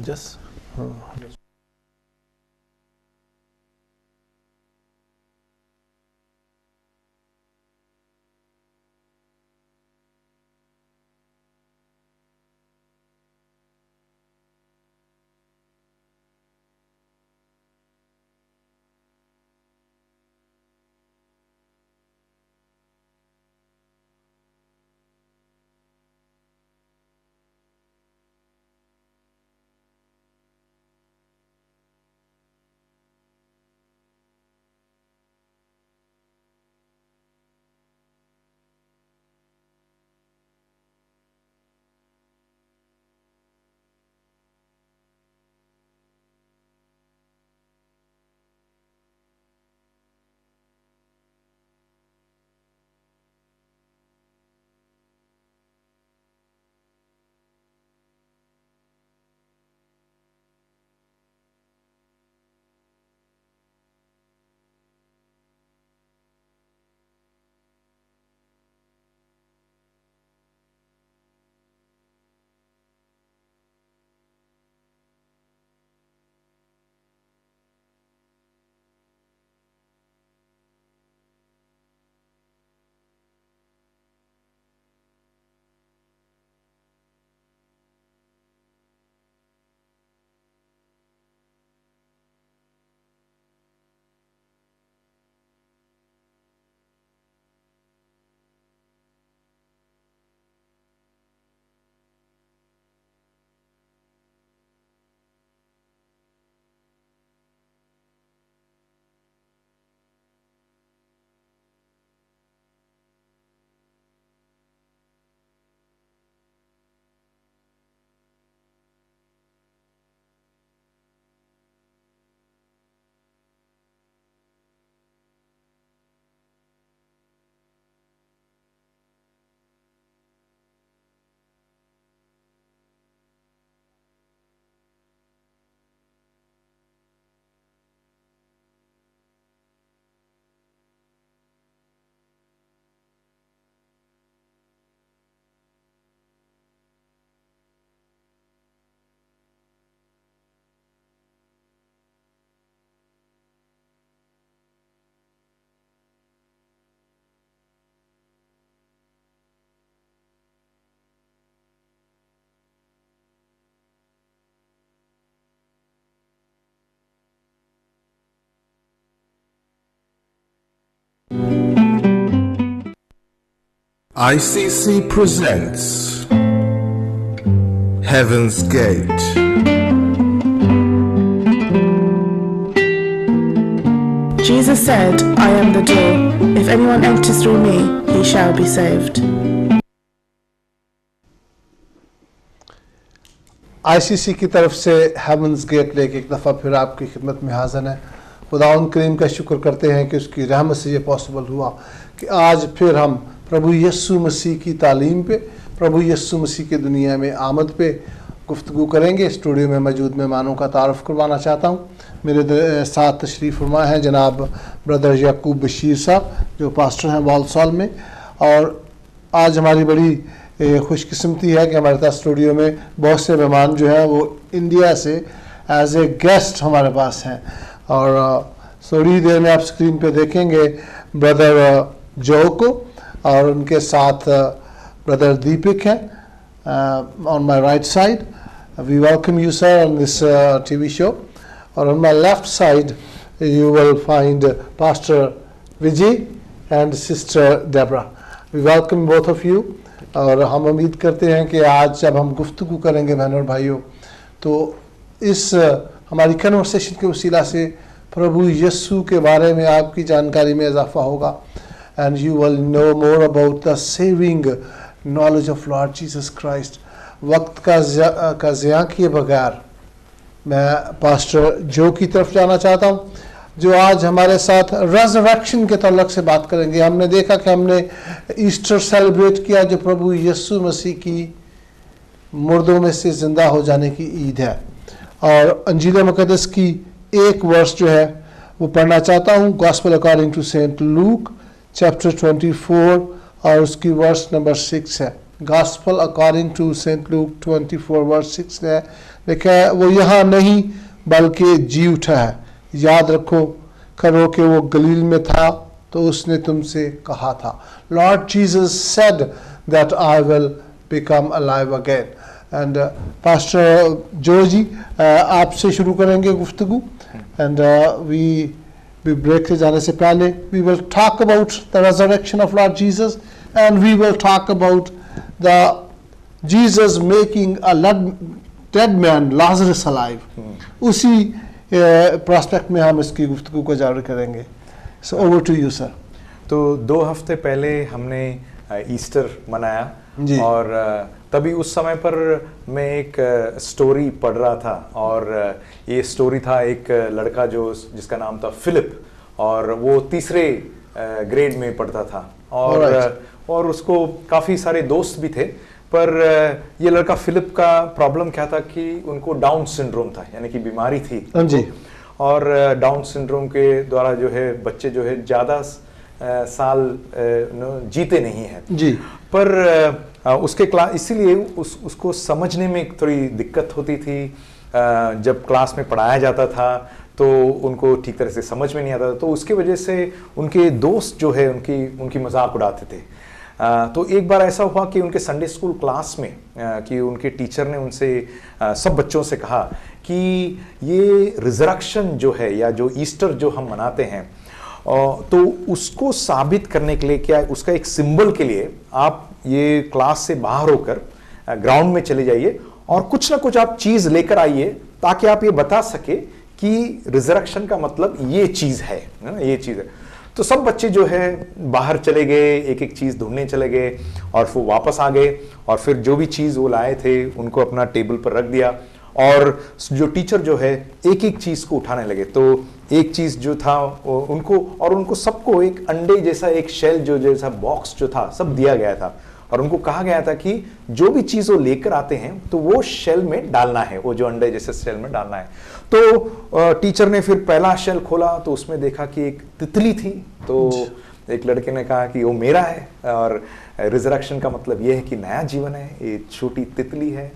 Just ICC presents Heaven's Gate. Jesus said, I am the door. If anyone enters through me, he shall be saved. ICC की तरफ से heavens gate लेके एक दफ़ा फिर आपकी खिदमत में हाज़िर है। खुदावंद करीम का शुक्र करते हैं कि उसकी रहमत से ये पॉसिबल हुआ कि आज फिर हम प्रभु यीशु मसीह की तालीम पे, प्रभु यीशु मसीह की दुनिया में आमद पे गुफ्तगू करेंगे। स्टूडियो में मौजूद मेहमानों का तारुफ करवाना चाहता हूँ। मेरे साथ तशरीफ़ फरमा हैं जनाब ब्रदर याकूब बशीर साहब जो पास्टर हैं वालसॉल में, और आज हमारी बड़ी खुशकिस्मती है कि हमारे पास स्टूडियो में बहुत से मेहमान जो हैं वो इंडिया से एज ए गेस्ट हमारे पास हैं। और थोड़ी देर में आप स्क्रीन पे देखेंगे ब्रदर जो को, और उनके साथ ब्रदर दीपक हैं on my right side. We welcome you sir on this TV show. और on my left side you will find pastor Vijay and sister Debra. We welcome both of you. और हम उम्मीद करते हैं कि आज जब हम गुफ्तगू करेंगे बहनों और भाइयों, तो इस हमारी कन्वर्सेशन के वसीला से प्रभु यीशु के बारे में आपकी जानकारी में इजाफा होगा, and you will know more about the saving knowledge of Lord Jesus Christ. वक्त का ज़िया किए बगैर मैं पास्टर जो की तरफ जाना चाहता हूँ, जो आज हमारे साथ रेज़रेक्शन के तल्लुक़ से बात करेंगे। हमने देखा कि हमने ईस्टर सेलिब्रेट किया जो प्रभु यीशु मसीह की मुर्दों में से ज़िंदा हो जाने की ईद है। और अंजील मुक़द्दस की एक वर्स जो है वो पढ़ना चाहता हूँ, gospel according to Saint Luke chapter 24 और उसकी वर्स नंबर 6 है। Gospel according to Saint Luke 24 verse 6 है, लेकिन वो यहाँ नहीं बल्कि जी उठा है। याद रखो करो कि वो गलील में था तो उसने तुमसे कहा था, Lord Jesus said that I will become alive again. And pastor जो जी आपसे शुरू करेंगे गुफ्तगू। एंड वी ब्रेक से जाने से पहले we will talk about the resurrection of Lord Jesus and we will talk about the Jesus making a dead man Lazarus alive. उसी प्रोस्पेक्ट में हम इसकी गुफ्तगू को जारी करेंगे। So over to you sir. तो 2 हफ्ते पहले हमने ईस्टर मनाया जी। और तभी उस समय पर मैं एक स्टोरी पढ़ रहा था और ये स्टोरी था एक लड़का जिसका नाम था फिलिप और वो 3रे ग्रेड में पढ़ता था और उसको काफ़ी सारे दोस्त भी थे। पर ये लड़का फिलिप का प्रॉब्लम क्या था कि उनको डाउन सिंड्रोम था, यानी कि बीमारी थी जी। और डाउन सिंड्रोम के द्वारा जो है बच्चे जो है ज़्यादा साल जीते नहीं हैं जी। पर उसके क्लास इसीलिए उसको समझने में थोड़ी दिक्कत होती थी। जब क्लास में पढ़ाया जाता था तो उनको ठीक तरह से समझ में नहीं आता था, तो उसकी वजह से उनके दोस्त जो है उनकी मजाक उड़ाते थे। तो एक बार ऐसा हुआ कि उनके संडे स्कूल क्लास में कि उनके टीचर ने उनसे सब बच्चों से कहा कि ये रिजरेक्शन जो है या जो ईस्टर जो हम मनाते हैं तो उसको साबित करने के लिए क्या उसका एक सिंबल के लिए आप ये क्लास से बाहर होकर ग्राउंड में चले जाइए और कुछ ना कुछ आप चीज लेकर आइए ताकि आप ये बता सके कि रिजरेक्शन का मतलब ये चीज है ना, ये चीज है। तो सब बच्चे जो है बाहर चले गए, एक एक चीज ढूंढने चले गए और फिर वापस आ गए और फिर जो भी चीज वो लाए थे उनको अपना टेबल पर रख दिया और जो टीचर जो है एक एक चीज को उठाने लगे। तो एक चीज जो था उनको सबको एक अंडे जैसा एक शेल जो जैसा बॉक्स जो था सब दिया गया था और उनको कहा गया था कि जो भी चीज वो लेकर आते हैं तो वो शेल में डालना है, वो जो अंडे जैसे शेल में डालना है। तो टीचर ने फिर पहला शेल खोला तो उसमें देखा कि एक तितली थी। तो एक लड़के ने कहा कि वो मेरा है और रिजरेक्शन का मतलब ये है कि नया जीवन है, ये छोटी तितली है।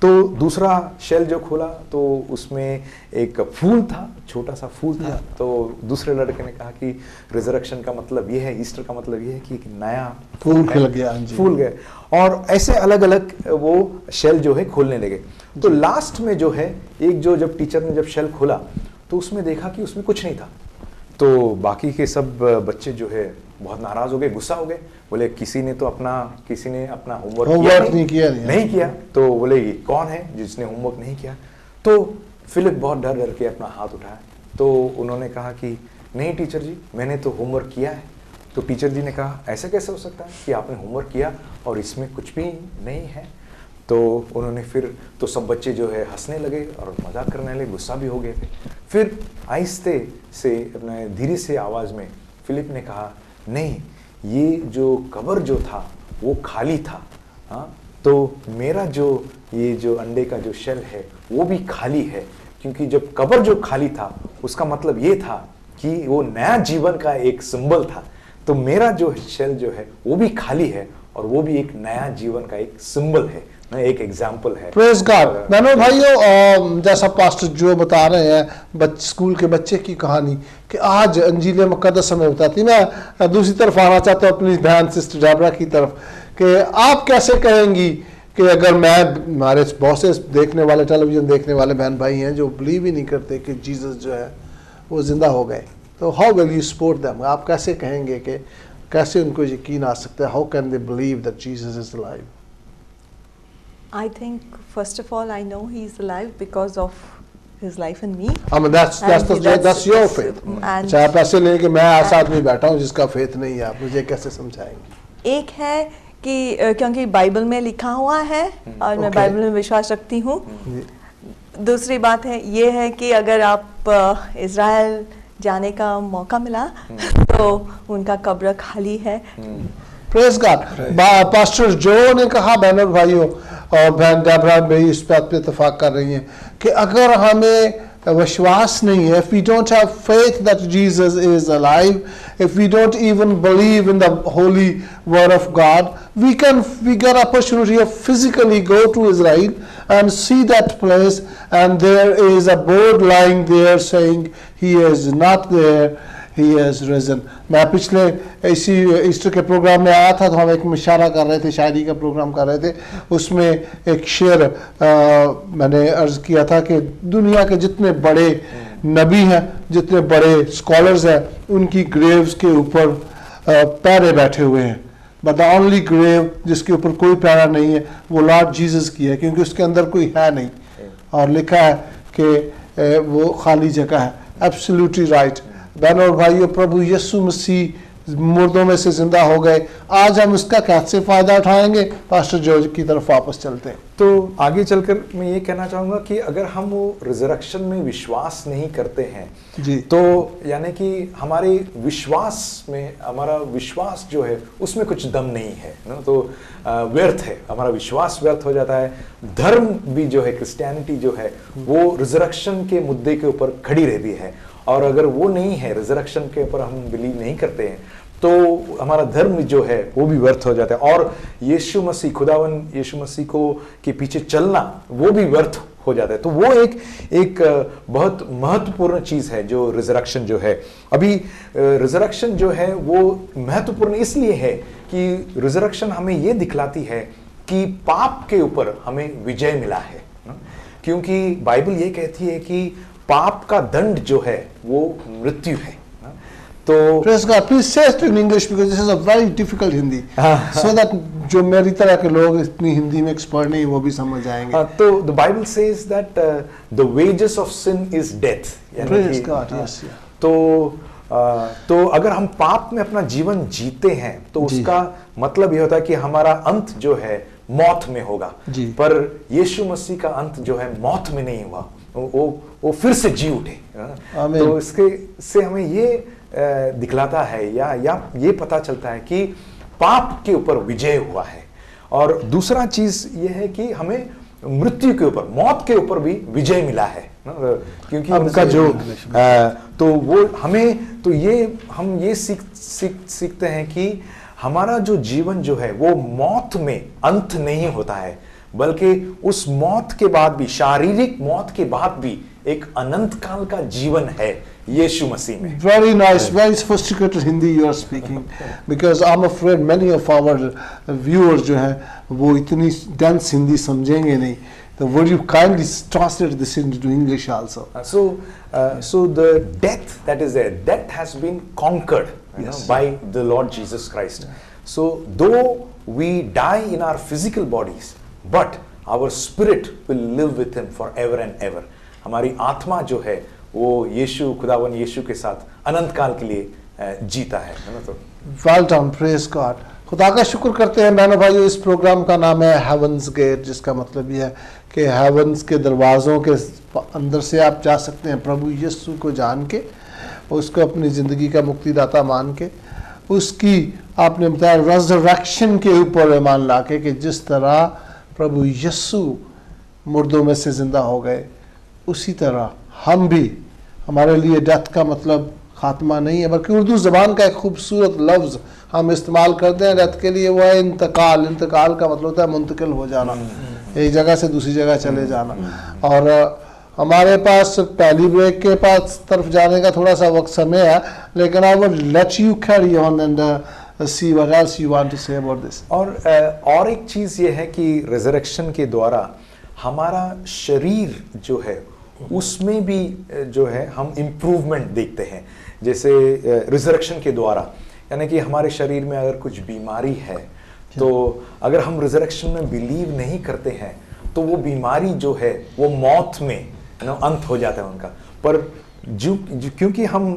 तो दूसरा शेल जो खोला तो उसमें एक फूल था, छोटा सा फूल था। तो दूसरे लड़के ने कहा कि रिजरेक्शन का मतलब ये है, ईस्टर का मतलब ये है कि नया फूल खिल गया, फूल गए। और ऐसे अलग अलग वो शेल जो है खोलने लगे। तो लास्ट में जो है एक जब टीचर ने जब शेल खोला तो उसमें देखा कि उसमें कुछ नहीं था। तो बाकी के सब बच्चे जो है बहुत नाराज हो गए, गुस्सा हो गए, बोले किसी ने अपना होमवर्क नहीं किया। तो बोले ये कौन है जिसने होमवर्क नहीं किया? तो फिलिप बहुत डर के अपना हाथ उठाया। तो उन्होंने कहा कि नहीं टीचर जी, मैंने तो होमवर्क किया है। तो टीचर जी ने कहा ऐसा कैसे हो सकता है कि आपने होमवर्क किया और इसमें कुछ भी नहीं है? तो उन्होंने तो सब बच्चे जो है हंसने लगे और मजाक करने लगे, गुस्सा भी हो गए थे। फिर आहिस्ते से अपने धीरे से आवाज में फिलिप ने कहा नहीं, ये जो कब्र जो था वो खाली था। हाँ, तो मेरा ये जो अंडे का जो शेल है वो भी खाली है, क्योंकि जब कब्र जो खाली था उसका मतलब ये था कि वो नया जीवन का एक सिंबल था। तो मेरा जो शेल जो है वो भी खाली है और वो भी एक नया जीवन का एक सिंबल है, एक एग्जाम्पल है। Praise God. बहनों भाइयों, जैसा पास्टर जो बता रहे हैं स्कूल के बच्चे की कहानी कि आज अंजील मुकद्दस हमें बताती। मैं दूसरी तरफ आना चाहता हूँ अपनी बहन सिस्टर डेबरा की तरफ कि आप कैसे कहेंगी कि अगर हमारे बहुत से देखने वाले, टेलीविजन देखने वाले बहन भाई हैं जो बिलीव ही नहीं करते कि जीसस जो है वो जिंदा हो गए, तो how will you support them? आप कैसे कहेंगे कि कैसे उनको यकीन आ सकता है? How can they believe that Jesus is alive? I think first of all I know he is alive because of his life in me. I mean that's your faith. अच्छा, आप ऐसे नहीं कि मैं ऐसा आदमी बैठा हूँ जिसका फेथ नहीं है, आप मुझे कैसे समझाएंगे? एक है कि क्योंकि बाइबल में लिखा हुआ है और मैं बाइबल में विश्वास रखती हूँ। दूसरी बात है ये है कि अगर आप इज़राइल जाने का मौका मिला तो उनका कब्र खाली है। Praise God. पास्टर जो ने कहा, बहनों भाइयों, और बहन डेबरा भी इस बात पे इत्तेफाक कर रही हैं कि अगर हमें विश्वास नहीं है, if we don't have faith that Jesus is alive, if we don't even believe in the holy word of God, we get opportunity of physically go to Israel and see that place, and there is a board lying there saying he is not there, he has risen. मैं पिछले इसी Easter के programme में आया था, तो हम एक मुशायरा कर रहे थे, शायरी का प्रोग्राम कर रहे थे। उसमें एक शेर मैंने अर्ज किया था कि दुनिया के जितने बड़े नबी हैं, जितने बड़े स्कॉलर्स हैं, उनकी ग्रेव्स के ऊपर पैरे बैठे हुए हैं, बट द ओनली ग्रेव जिसके ऊपर कोई पैरा नहीं है वो लॉर्ड जीसस की है, क्योंकि उसके अंदर कोई है नहीं, और लिखा है कि वो खाली जगह है। Absolutely right. बहनों और भाइयों, प्रभु यीशु मसीह मुर्दों में से जिंदा हो गए। आज हम इसका कैसे फायदा उठाएंगे? पास्टर जॉर्ज की तरफ वापस चलते हैं। तो आगे चलकर मैं ये कहना चाहूंगा कि अगर हम वो रिजरेक्शन में विश्वास नहीं करते हैं जी, तो यानी कि हमारे विश्वास में, हमारा विश्वास जो है उसमें कुछ दम नहीं है ना, तो व्यर्थ है, हमारा विश्वास व्यर्थ हो जाता है। धर्म भी जो है, क्रिश्चियनिटी जो है, वो रिजरेक्शन के मुद्दे के ऊपर खड़ी रहती है, और अगर वो नहीं है, रिजरेक्शन के ऊपर हम बिलीव नहीं करते हैं, तो हमारा धर्म जो है वो भी व्यर्थ हो जाता है, और यीशु मसीह, खुदावन यीशु मसीह को के पीछे चलना वो भी व्यर्थ हो जाता है। तो वो एक बहुत महत्वपूर्ण चीज है जो रिजरेक्शन जो है। अभी रिजरेक्शन जो है वो महत्वपूर्ण इसलिए है कि रिजरेक्शन हमें ये दिखलाती है कि पाप के ऊपर हमें विजय मिला है, क्योंकि बाइबल ये कहती है कि पाप का दंड जो है वो मृत्यु है। तो Praise God. Please say it in English because this is a very difficult Hindi, so that जो मेरी तरह के लोग इतनी हिंदी में एक्सपर्ट नहीं वो भी समझ जाएंगे। तो the Bible says that the wages of sin is death. Praise God. Yes. तो अगर हम पाप में अपना जीवन जीते हैं तो उसका मतलब ये होता है कि हमारा अंत जो है मौत में होगा, पर यीशु मसीह का अंत जो है मौत में नहीं हुआ, वो फिर से जी उठे। तो इसके से हमें ये दिखलाता है या ये पता चलता है कि पाप के ऊपर विजय हुआ है। और दूसरा चीज ये है कि हमें मृत्यु के ऊपर, मौत के ऊपर भी विजय मिला है, क्योंकि उनका जो तो वो हमें तो ये हम ये सीखते हैं कि हमारा जो जीवन जो है वो मौत में अंत नहीं होता है, बल्कि उस मौत के बाद भी, शारीरिक मौत के बाद भी एक अनंत काल का जीवन है यीशु मसीह में। Very nice, very sophisticated Hindi you are speaking, because I'm afraid many of our viewers जो हैं वो इतनी dense हिंदी समझेंगे नहीं। So would you kindly translate this into English also? So the death that is there, death has been conquered, by the Lord Jesus Christ. So though we die in our physical bodies, but our spirit will live with him forever and ever. हमारी आत्मा जो है वो यीशु, खुदावन यीशु के साथ अनंत काल के लिए जीता है ना। तो Well done, praise God. खुदा का शुक्र करते हैं बहनों भाइयों। इस प्रोग्राम का नाम है हेवंस गेट, जिसका मतलब यह है कि हेवंस के दरवाज़ों के अंदर से आप जा सकते हैं प्रभु यीशु को जान के, उसको अपनी ज़िंदगी का मुक्तिदाता मान के, उसकी आपने बताया रेज़रेक्शन के ऊपर ईमान ला के कि जिस तरह प्रभु यीशु मुर्दों में से ज़िंदा हो गए, उसी तरह हम भी, हमारे लिए डेथ का मतलब खात्मा नहीं है, बल्कि उर्दू ज़बान का एक खूबसूरत लफ्ज़ हम इस्तेमाल करते हैं डेथ के लिए, वो है इंतकाल। इंतकाल का मतलब होता है मुंतकिल हो जाना, एक जगह से दूसरी जगह चले जाना। और हमारे पास पहली ब्रेक के पास तरफ जाने का थोड़ा सा वक्त समय है, लेकिन I would let you carry on and see what else you want to say about this. और एक चीज़ ये है कि रिजरेक्शन के द्वारा हमारा शरीर जो है उसमें भी जो है हम इम्प्रूवमेंट देखते हैं। जैसे रिजरेक्शन के द्वारा, यानी कि हमारे शरीर में अगर कुछ बीमारी है, तो अगर हम रिजरेक्शन में बिलीव नहीं करते हैं तो वो बीमारी जो है वो मौत में अंत हो जाता है उनका। पर क्योंकि हम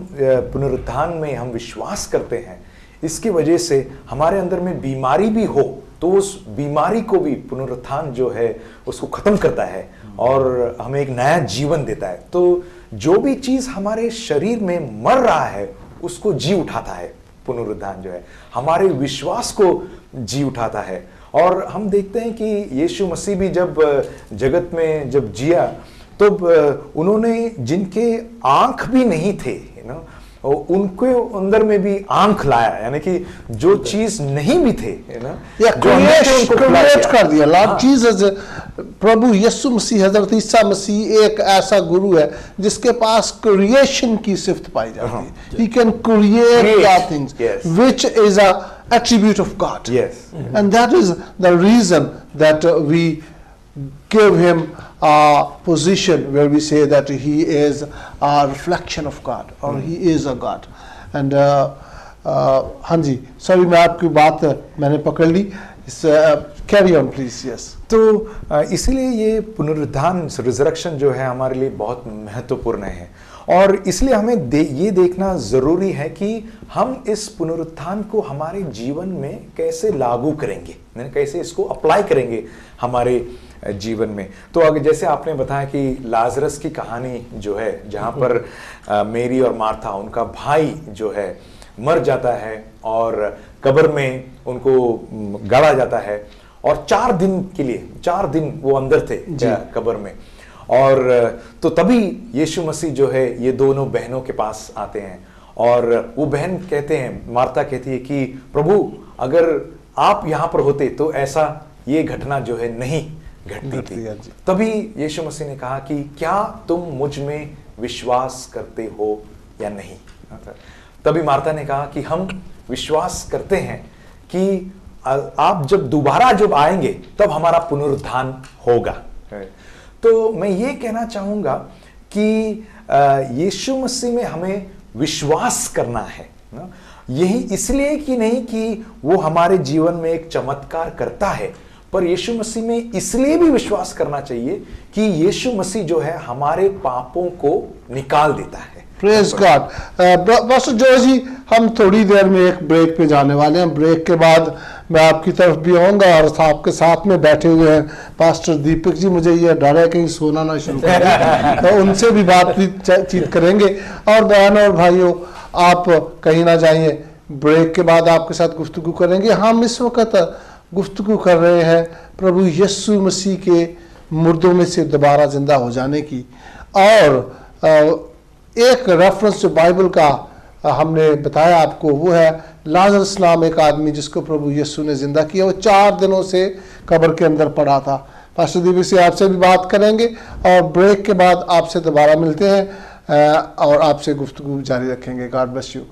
पुनरुत्थान में हम विश्वास करते हैं, इसकी वजह से हमारे अंदर में बीमारी भी हो तो उस बीमारी को भी पुनरुत्थान जो है उसको खत्म करता है और हमें एक नया जीवन देता है। तो जो भी चीज हमारे शरीर में मर रहा है उसको जी उठाता है पुनरुत्थान जो है, हमारे विश्वास को जी उठाता है। और हम देखते हैं कि यीशु मसीह भी जब जगत में जब जिया तो उन्होंने जिनके आंख भी नहीं थे और उनके अंदर में भी आंख लाया, यानी कि जो चीज नहीं भी थे, है ना, या जो अंदर थे उनको खुला क्रिएट किया। कर दिया। लॉर्ड जीसस, प्रभु यीशु मसीह, हजरत ईसा मसीह एक ऐसा गुरु है जिसके पास क्रिएशन की सिफ्त पाई जाती है। He can create the things Yes. Which is a attribute of God. Yes. And that is the reason that we give him a position where we say that he is a reflection of God or he is a God. And हाँ जी, sorry मैं आपकी बात मैंने पकड़ ली। Carry on please. Yes. तो इसीलिए ये पुनरुत्थान, रिजरेक्शन जो है हमारे लिए बहुत महत्वपूर्ण है, और इसलिए हमें ये देखना जरूरी है कि हम इस पुनरुत्थान को हमारे जीवन में कैसे लागू करेंगे, कैसे इसको अप्लाई करेंगे हमारे जीवन में। तो अगर जैसे आपने बताया कि लाजरस की कहानी जो है, जहां पर मेरी और मार्था, उनका भाई जो है मर जाता है और कब्र में उनको गाड़ा जाता है, और 4 दिन के लिए, 4 दिन वो अंदर थे कब्र में। और तो तभी यीशु मसीह जो है ये दोनों बहनों के पास आते हैं, और वो बहन कहते हैं, मार्था कहती है कि प्रभु अगर आप यहां पर होते तो ऐसा ये घटना जो है नहीं घटती थी। तभी यीशु मसीह ने कहा कि क्या तुम मुझ में विश्वास करते हो या नहीं। तभी मार्था ने कहा कि हम विश्वास करते हैं कि आप जब दोबारा जब आएंगे तब हमारा पुनरुत्थान होगा। तो मैं ये कहना चाहूंगा कि यीशु मसीह में हमें विश्वास करना है, यही इसलिए कि नहीं कि वो हमारे जीवन में एक चमत्कार करता है, पर यीशु मसीह में इसलिए भी विश्वास करना चाहिए कि यीशु मसीह जो है हमारे पापों को निकाल देता है। Praise God. पास्टर जॉर्ज जी, हम थोड़ी देर में एक ब्रेक पे जाने वाले हैं। ब्रेक के बाद मैं आपकी तरफ भी आऊंगा, और आपके साथ में बैठे हुए हैं पास्टर दीपक जी। मुझे ये डर है कहीं सोना ना शुरू करें, तो उनसे भी बातचीत करेंगे। और बहनों और भाइयों, आप कहीं ना जाइए, ब्रेक के बाद आपके साथ गुफ्तगू करेंगे। हम इस वक्त गुफ्तगू कर रहे हैं प्रभु यीशु मसीह के मुर्दों में से दोबारा जिंदा हो जाने की। और एक रेफरेंस जो बाइबल का हमने बताया आपको, वो है लाजरस नाम एक आदमी जिसको प्रभु यीशु ने जिंदा किया। वो 4 दिनों से कब्र के अंदर पड़ा था। पास्टर दीपक से आपसे भी बात करेंगे, और ब्रेक के बाद आपसे दोबारा मिलते हैं और आपसे गुफ्तगू जारी रखेंगे। God bless you.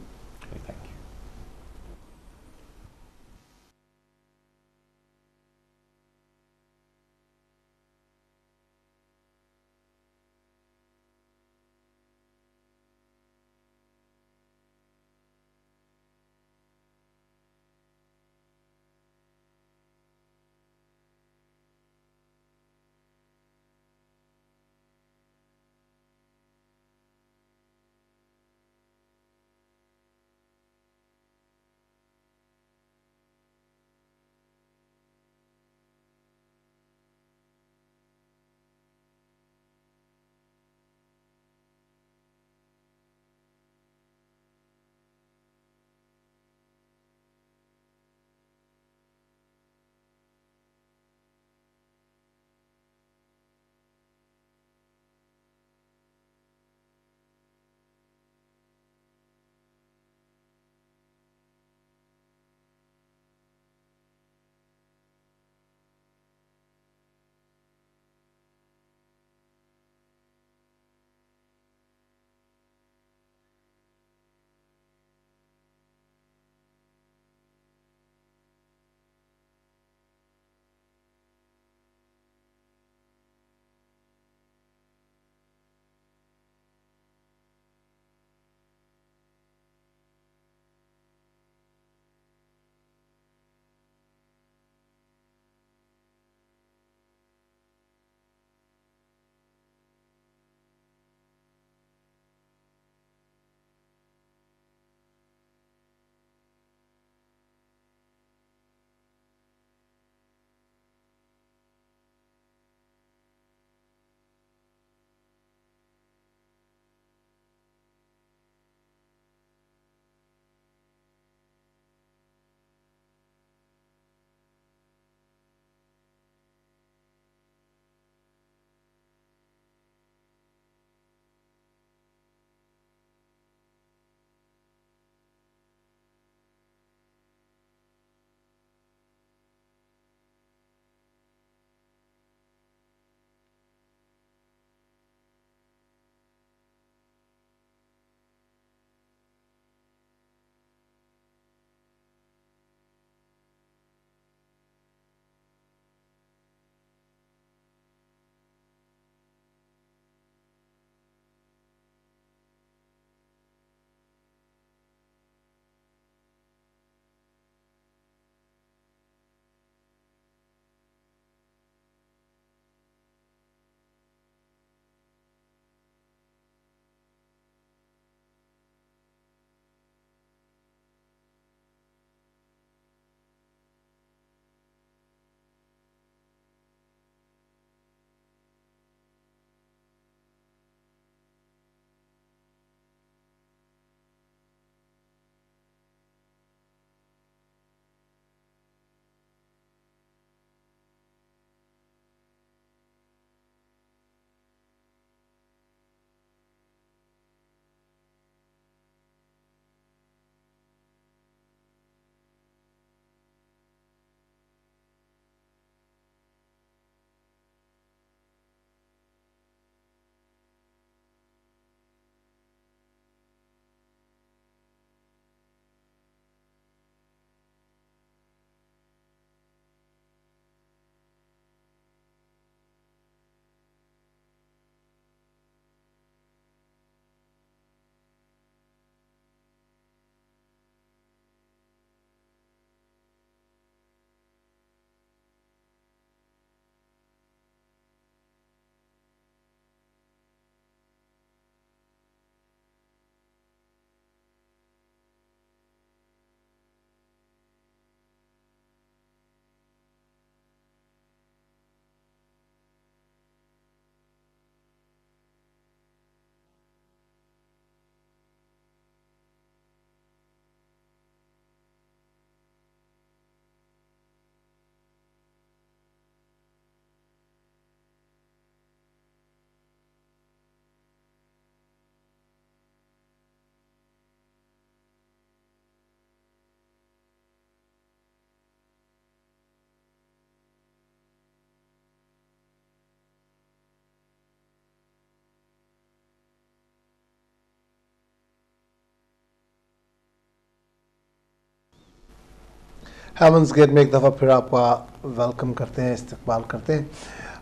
Heaven's gate में एक दफ़ा फिर आपका वेलकम करते हैं, इस्तकबाल करते हैं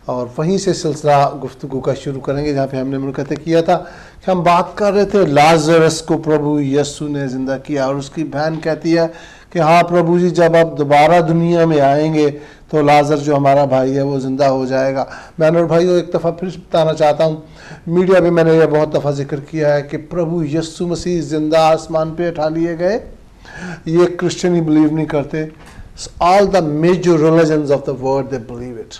और वहीं से सिलसिला गुफ्तगू का शुरू करेंगे जहाँ पे हमने मुलाकात किया था कि हम बात कर रहे थे लाजरस को प्रभु यीशु ने ज़िंदा किया और उसकी बहन कहती है कि हाँ प्रभु जी, जब आप दोबारा दुनिया में आएंगे तो लाजर जो हमारा भाई है वो ज़िंदा हो जाएगा। बहन और भाइयों, एक दफ़ा फिर बताना चाहता हूँ, मीडिया में मैंने यह बहुत दफ़ा जिक्र किया है कि प्रभु यीशु मसीह ज़िंदा आसमान पे उठा लिए गए, ये क्रिश्चियन ही बिलीव नहीं करते। All the major religions of the world they believe it,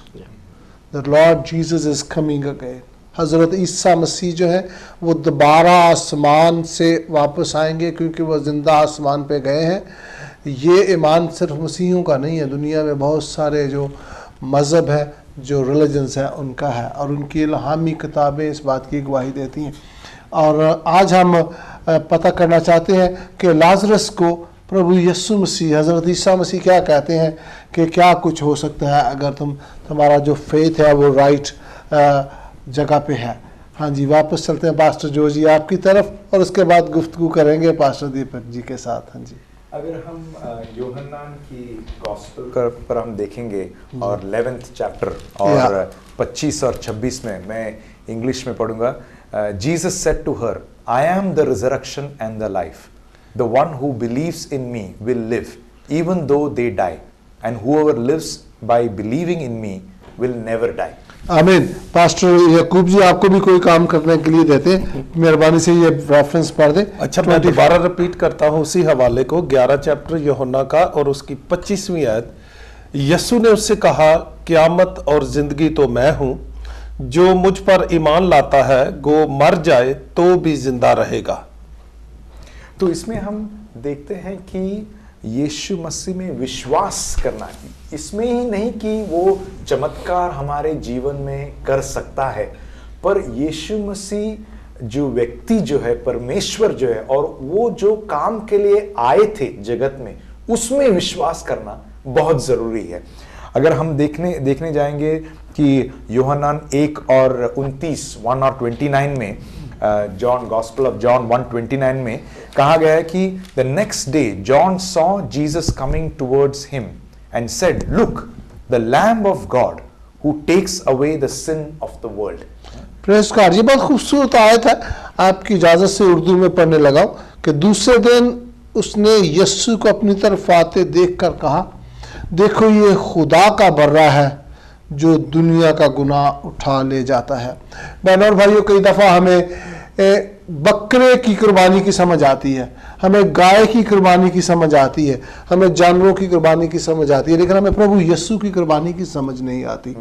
the Lord Jesus is coming again. हज़रत ईसा मसीह जो है वो दोबारा आसमान से वापस आएंगे क्योंकि वो ज़िंदा आसमान पे गए हैं। ये ईमान सिर्फ मसीहियों का नहीं है, दुनिया में बहुत सारे जो मज़हब है, जो रिलीजन्स है, उनका है और उनकी इल्हामी किताबें इस बात की गवाही देती हैं। और आज हम पता करना चाहते हैं कि लाजरस को प्रभु यीशु मसीह, हज़रत ईसा मसीह क्या कहते हैं कि क्या कुछ हो सकता है अगर तुम्हारा जो फेथ है वो राइट जगह पे है। हाँ जी, वापस चलते हैं पास्टर जो जी आपकी तरफ और उसके बाद गुफ्तगू करेंगे पास्टर दीपक जी के साथ। हाँ जी, अगर हम यूहन्ना की गॉस्पेल पर हम देखेंगे और 11th चैप्टर और 25 और 26 में, मैं इंग्लिश में पढ़ूंगा। Jesus said to her, I am the resurrection and the life, the one who believes in me will live even though they die, and whoever lives by believing in me will never die. Amen. Pastor Yakub ji आपको भी कोई काम करने के लिए देते हैं, मेहरबानी से ये रेफरेंस पढ़ दे। अच्छा, मैं दोबारा रिपीट करता हूँ उसी हवाले को, 11 चैप्टर यूहन्ना का और उसकी 25वीं आयत। यीशु ने उससे कहा, क़यामत और जिंदगी तो मैं हूँ, जो मुझ पर ईमान लाता है वो मर जाए तो भी जिंदा रहेगा। तो इसमें हम देखते हैं कि यीशु मसीह में विश्वास करना, इसमें ही नहीं कि वो चमत्कार हमारे जीवन में कर सकता है, पर यीशु मसीह जो व्यक्ति जो है, परमेश्वर जो है, और वो जो काम के लिए आए थे जगत में, उसमें विश्वास करना बहुत जरूरी है। अगर हम देखने जाएंगे कि यूहन्ना 1 और 29 1 और 29 में, जॉन गॉस्पेल ऑफ जॉन 1:29 में कहा गया है कि the next day John saw Jesus coming towards him and said, look the lamb of God who takes away the sin of the world. Praise God, ये बहुत खूबसूरत आयत है। आपकी इजाजत से उर्दू में पढ़ने लगा कि दूसरे दिन उसने यीशु को अपनी तरफ आते देखकर कहा, देखो ये खुदा का बर्रा है जो दुनिया का गुनाह उठा ले जाता है। बहनों और भाइयों, कई दफ़ा हमें बकरे की कुर्बानी की समझ आती है, हमें गाय की कुर्बानी की समझ आती है, हमें जानवरों की कुर्बानी की समझ आती है, लेकिन हमें प्रभु यीशु की कुर्बानी की समझ नहीं आती।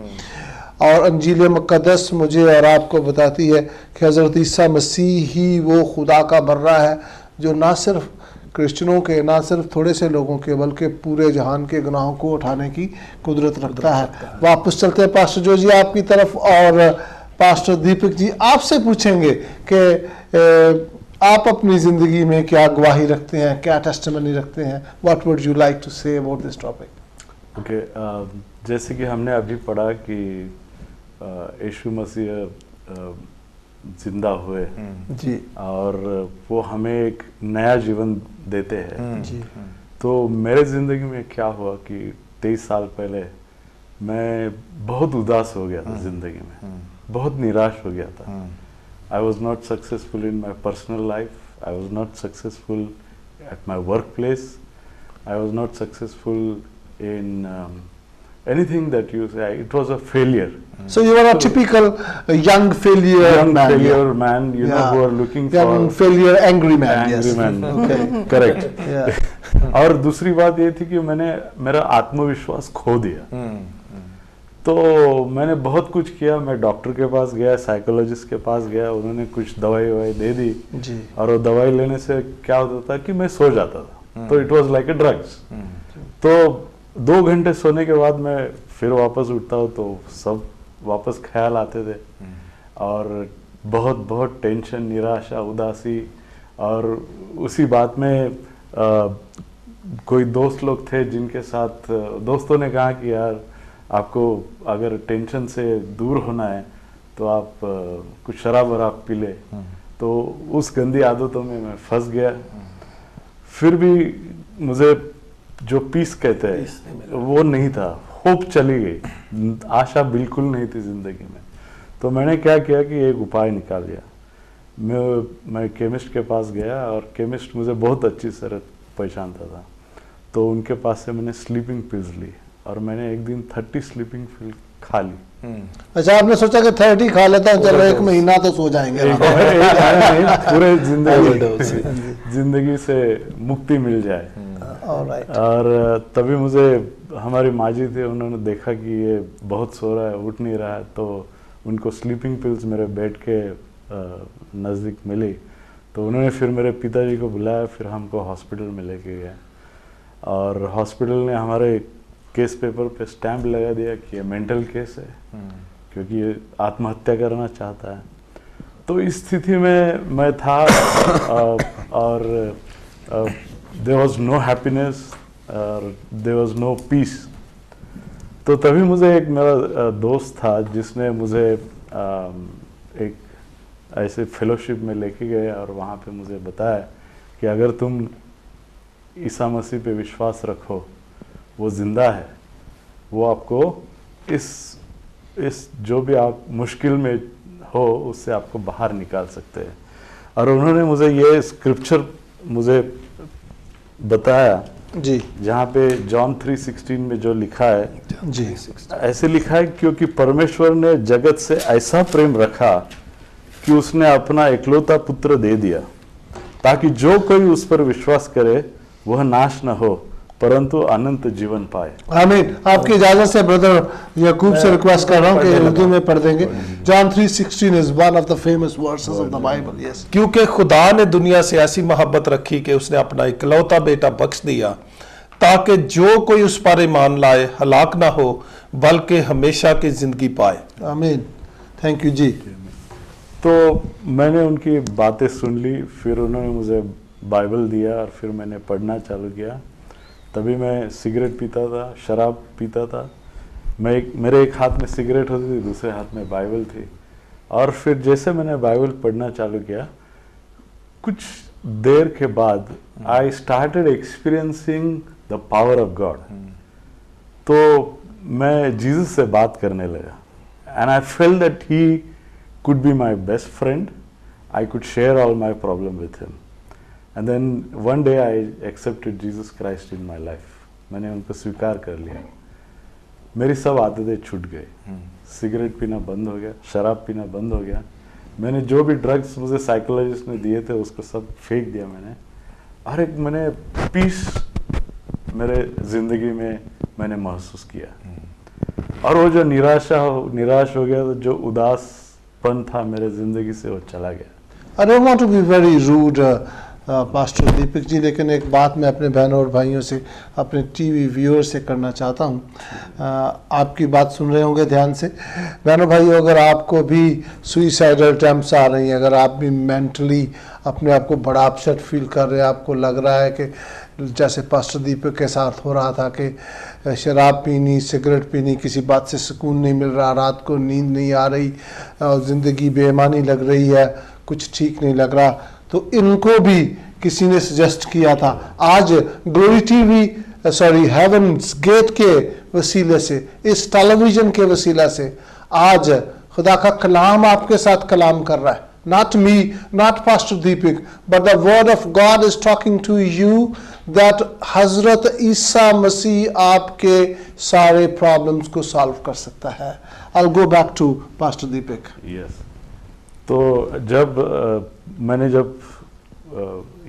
और अंजील मुक़द्दस मुझे और आपको बताती है कि हज़रत ईसा मसीह ही वो खुदा का बर्रा है जो ना सिर्फ क्रिश्चियनों के, ना सिर्फ थोड़े से लोगों के, बल्कि पूरे जहान के गुनाहों को उठाने की कुदरत रखता है। वापस चलते हैं पास्टर जो जी आपकी तरफ और पास्टर दीपक जी आपसे पूछेंगे कि आप अपनी ज़िंदगी में क्या गवाही रखते हैं, क्या टेस्टिमनी रखते हैं। What would you like to say about this topic. Okay, जैसे कि हमने अभी पढ़ा कि यीशु मसीह जिंदा हुए जी, और वो हमें एक नया जीवन देते हैं जी। तो मेरे ज़िंदगी में क्या हुआ कि 23 साल पहले मैं बहुत उदास हो गया था ज़िंदगी में, बहुत निराश हो गया था। I was not successful in my personal life, I was not successful at my work place, I was not successful in anything that you say. It was a failure. So you are a typical young failure man, you know, who are looking young for failure, angry man. angry Yes. man. Okay. Correct. Yeah. और दूसरी बात ये थी कि मैंने मेरा आत्मविश्वास खो दिया। तो मैंने बहुत कुछ किया, मैं डॉक्टर के पास गया, साइकोलॉजिस्ट के पास गया, उन्होंने कुछ दवाई दे दी जी। और वो दवाई लेने से क्या होता था कि मैं सो जाता था, तो it was like a drugs. तो 2 घंटे सोने के बाद मैं फिर वापस उठता हूँ तो सब वापस ख्याल आते थे और बहुत बहुत टेंशन, निराशा, उदासी। और उसी बात में कोई दोस्त लोग थे जिनके साथ दोस्तों ने कहा कि यार आपको अगर टेंशन से दूर होना है तो आप कुछ शराब वराब पी ले। तो उस गंदी आदतों में मैं फंस गया। फिर भी मुझे जो पीस कहते हैं वो नहीं था, होप चली गई, आशा बिल्कुल नहीं थी जिंदगी में। तो मैंने क्या किया कि एक उपाय निकाल लिया। मैं केमिस्ट के पास गया और केमिस्ट मुझे बहुत अच्छी तरह पहचानता था, तो उनके पास से मैंने स्लीपिंग पिल्स ली और मैंने एक दिन 30 स्लीपिंग पिल खा ली। अच्छा, आपने सोचा कि 30 खा लेता हूँ, चलो एक महीना तो सो जाएंगे, पूरे जिंदगी से मुक्ति मिल जाए। और तभी मुझे हमारी माँ जी थे, उन्होंने देखा कि ये बहुत सो रहा है, उठ नहीं रहा है, तो उनको स्लीपिंग पिल्स मेरे बेड के नज़दीक मिली। तो उन्होंने फिर मेरे पिताजी को बुलाया, फिर हमको हॉस्पिटल में लेके गए और हॉस्पिटल ने हमारे केस पेपर पे स्टैम्प लगा दिया कि ये मेंटल केस है, क्योंकि ये आत्महत्या करना चाहता है। तो इस स्थिति में मैं था और देयर वाज नो हैप्पीनेस और देयर वाज नो पीस। तो तभी मुझे एक मेरा दोस्त था जिसने मुझे एक ऐसे फेलोशिप में लेके गए और वहाँ पे मुझे बताया कि अगर तुम ईसा मसीह पे विश्वास रखो, वो जिंदा है, वो आपको इस जो भी आप मुश्किल में हो उससे आपको बाहर निकाल सकते हैं। और उन्होंने मुझे ये स्क्रिप्चर मुझे बताया जी, जहाँ पे जॉन 3:16 में जो लिखा है जी, ऐसे लिखा है, क्योंकि परमेश्वर ने जगत से ऐसा प्रेम रखा कि उसने अपना इकलौता पुत्र दे दिया, ताकि जो कोई उस पर विश्वास करे वह नाश न हो परंतु अनंत जीवन पाए। आमीन। आपकी इजाजत से ब्रदर याकूब से रिक्वेस्ट कर रहा हूँ कि उर्दू में पढ़ देंगे। John 3:16 is one of the famous versus of the Bible. Yes, क्योंकि खुदा ने दुनिया से ऐसी मोहब्बत रखी कि उसने अपना इकलौता बेटा बख्श दिया, ताकि जो कोई उस पर ईमान लाए हलाक ना हो बल्कि हमेशा की जिंदगी पाए। आमीन। थैंक यू जी। तो मैंने उनकी बातें सुन ली, फिर उन्होंने मुझे बाइबल दिया और फिर मैंने पढ़ना चालू किया। तभी मैं सिगरेट पीता था, शराब पीता था। मेरे एक हाथ में सिगरेट होती थी, दूसरे हाथ में बाइबल थी। और फिर जैसे मैंने बाइबल पढ़ना चालू किया, कुछ देर के बाद I started experiencing the power of God. तो मैं जीसस से बात करने लगा and I felt that he could be my best friend. I could share all my problem with him. And then one day I accepted Jesus Christ in my life. मैंने उनको स्वीकार कर लिया। मेरी सब आदतें छूट गई। सिगरेट पीना बंद हो गया, शराब पीना बंद हो गया। मैंने जो भी ड्रग्स मुझे साइकोलॉजिस्ट ने दिए थे उसको सब फेंक दिया मैंने। और एक मैंने पीस मेरे जिंदगी में मैंने महसूस किया। और वो जो निराश हो गया, तो जो उदास था मेरे जिंदगी से, वो चला गया। I don't want to be very rude pastor Deepak ji, लेकिन एक बात मैं अपने बहनों और भाइयों से, अपने टीवी व्यूअर से करना चाहता हूँ। आपकी बात सुन रहे होंगे ध्यान से। बहनों भाइयों, अगर आपको भी सुइसाइडल अटेम्प्ट्स आ रही हैं, अगर आप भी मेंटली अपने आप को बड़ा अपसेट फील कर रहे हैं, आपको लग रहा है कि जैसे पास्टर दीपक के साथ हो रहा था कि शराब पीनी, सिगरेट पीनी, किसी बात से सुकून नहीं मिल रहा, रात को नींद नहीं आ रही और ज़िंदगी बेईमानी लग रही है, कुछ ठीक नहीं लग रहा, तो इनको भी किसी ने सजेस्ट किया था। आज ग्लोरी टीवी हेवंस गेट के वसीले से, इस टेलीविज़न के वसीला से आज खुदा का कलाम आपके साथ कलाम कर रहा है। Not me, not Pastor Deepak, but the word of God is talking to you that हजरत ईसा मसीह आपके सारे प्रॉब्लम्स को सॉल्व कर सकता है। I'll go back to Pastor Deepak. Yes. तो मैंने जब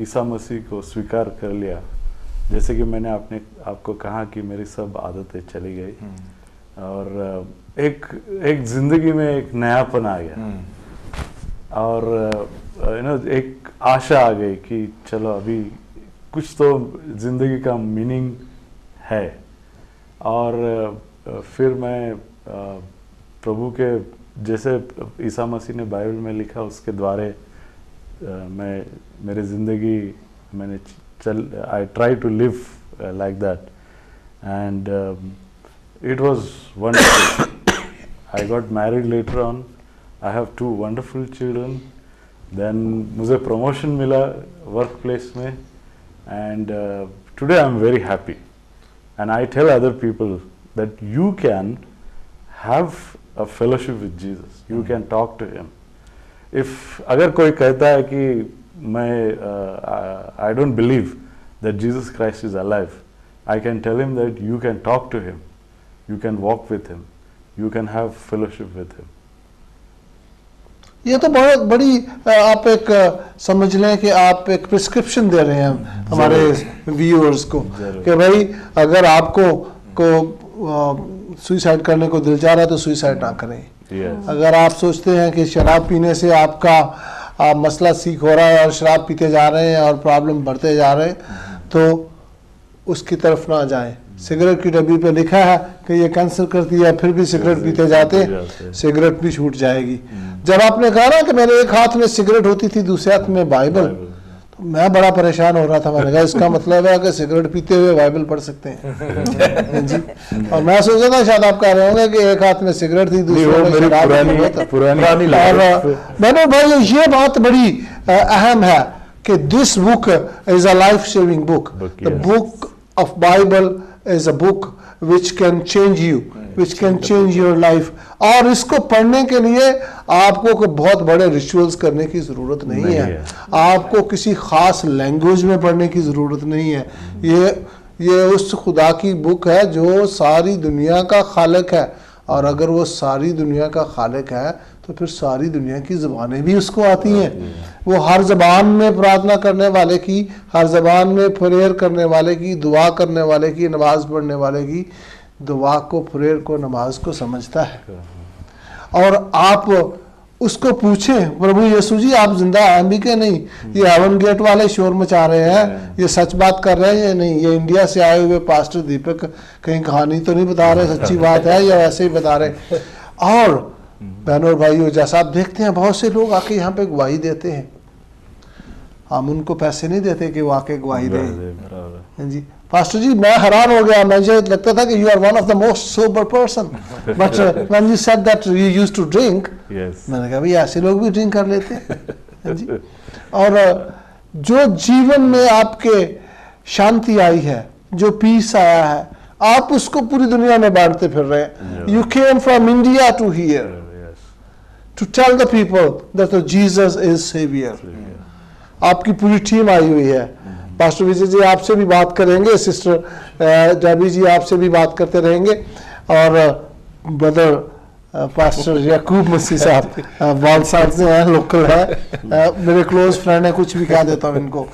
ईसा मसीह को स्वीकार कर लिया, जैसे कि मैंने आपको कहा कि मेरी सब आदतें चली गई और एक जिंदगी में एक नयापन आ गया और एक आशा आ गई कि चलो अभी कुछ तो जिंदगी का मीनिंग है। और फिर मैं प्रभु के, जैसे ईसा मसीह ने बाइबल में लिखा उसके द्वारे मेरे जिंदगी मैंने I try to live like that and it was wonderful. I got married later on, I have 2 wonderful children. Then मुझे promotion मिला work place में and today I'm very happy. and I tell other people that you can have a fellowship with Jesus, you can talk to him. If अगर कोई कहता है कि I don't believe that Jesus Christ is alive, I can tell him that you can talk to him, you can walk with him, you can have fellowship with him. ये तो बहुत बड़ी आप एक समझ लें कि आप एक प्रिस्क्रिप्शन दे रहे हैं हमारे व्यूअर्स को कि भाई अगर आपको सुसाइड करने को दिल चाह रहा है तो सुसाइड ना करें। अगर आप सोचते हैं कि शराब पीने से आपका मसला ठीक हो रहा है और शराब पीते जा रहे हैं और प्रॉब्लम बढ़ते जा रहे हैं तो उसकी तरफ ना जाएं। सिगरेट की डब्बी पे लिखा है कि ये कैंसर करती है, फिर भी सिगरेट पीते जाते, सिगरेट भी छूट जाएगी। जब आपने कहा ना कि मेरे एक हाथ में सिगरेट होती थी, दूसरे हाथ में बाइबल, तो मैं बड़ा परेशान हो रहा था। मैंने कहा इसका मतलब है कि सिगरेट पीते हुए बाइबल पढ़ सकते हैं जी। और मैं सोचा था शायद आप कह रहे होंगे कि एक हाथ में सिगरेट थी, दूसरे में शराब। और मैंने भाई ये बात बड़ी अहम है कि this book is a life saving book. The book of Bible is a book which can change you, which can change your life। और इसको पढ़ने के लिए आपको कोई बहुत बड़े रिचुअल्स करने की ज़रूरत नहीं है। आपको किसी ख़ास लैंग्वेज में पढ़ने की ज़रूरत नहीं है। ये उस खुदा की बुक है जो सारी दुनिया का खालिक है, और अगर वो सारी दुनिया का खालिक है तो फिर सारी दुनिया की ज़बानें भी उसको आती हैं। वो हर ज़बान में प्रार्थना करने वाले की, हर ज़बान में प्रेयर करने वाले की, दुआ करने वाले की, नमाज पढ़ने वाले की दुआ को, प्रेयर को, नमाज को समझता है। और आप उसको पूछें, प्रभु यीशु जी आप जिंदा हैं भी कि नहीं? ये हेवन गेट वाले शोर मचा रहे हैं, ये सच बात कर रहे हैं या नहीं? ये इंडिया से आए हुए पास्टर दीपक कहीं कहानी तो नहीं बता रहे, सच्ची बात है या वैसे ही बता रहे? और बहनों और भाइयों, जैसा आप देखते हैं बहुत से लोग आके यहाँ पे गवाही देते हैं। हम उनको पैसे नहीं देते कि वो आके गवाही दें जी। पास्टर जी मैं हैरान हो गया, मुझे लगता था कि you are one of the most sober person, but when you said that you used to drink, मैंने कहा भाई ऐसे लोग भी ड्रिंक कर लेते हैं जी। और जो जीवन में आपके शांति आई है, जो पीस आया है, आप उसको पूरी दुनिया में बांटते फिर रहे हैं। You came from India to here to tell the people that Jesus is saviour. आपकी पूरी टीम आई हुई है। पास्टर विजय जी आपसे भी बात करेंगे, सिस्टर डेबी जी आपसे भी बात करते रहेंगे, और ब्रदर पास्टर याकूब मसीह साहब बाल साहब से हैं, लोकल है, मेरे क्लोज फ्रेंड है, कुछ भी कह देता हूँ इनको।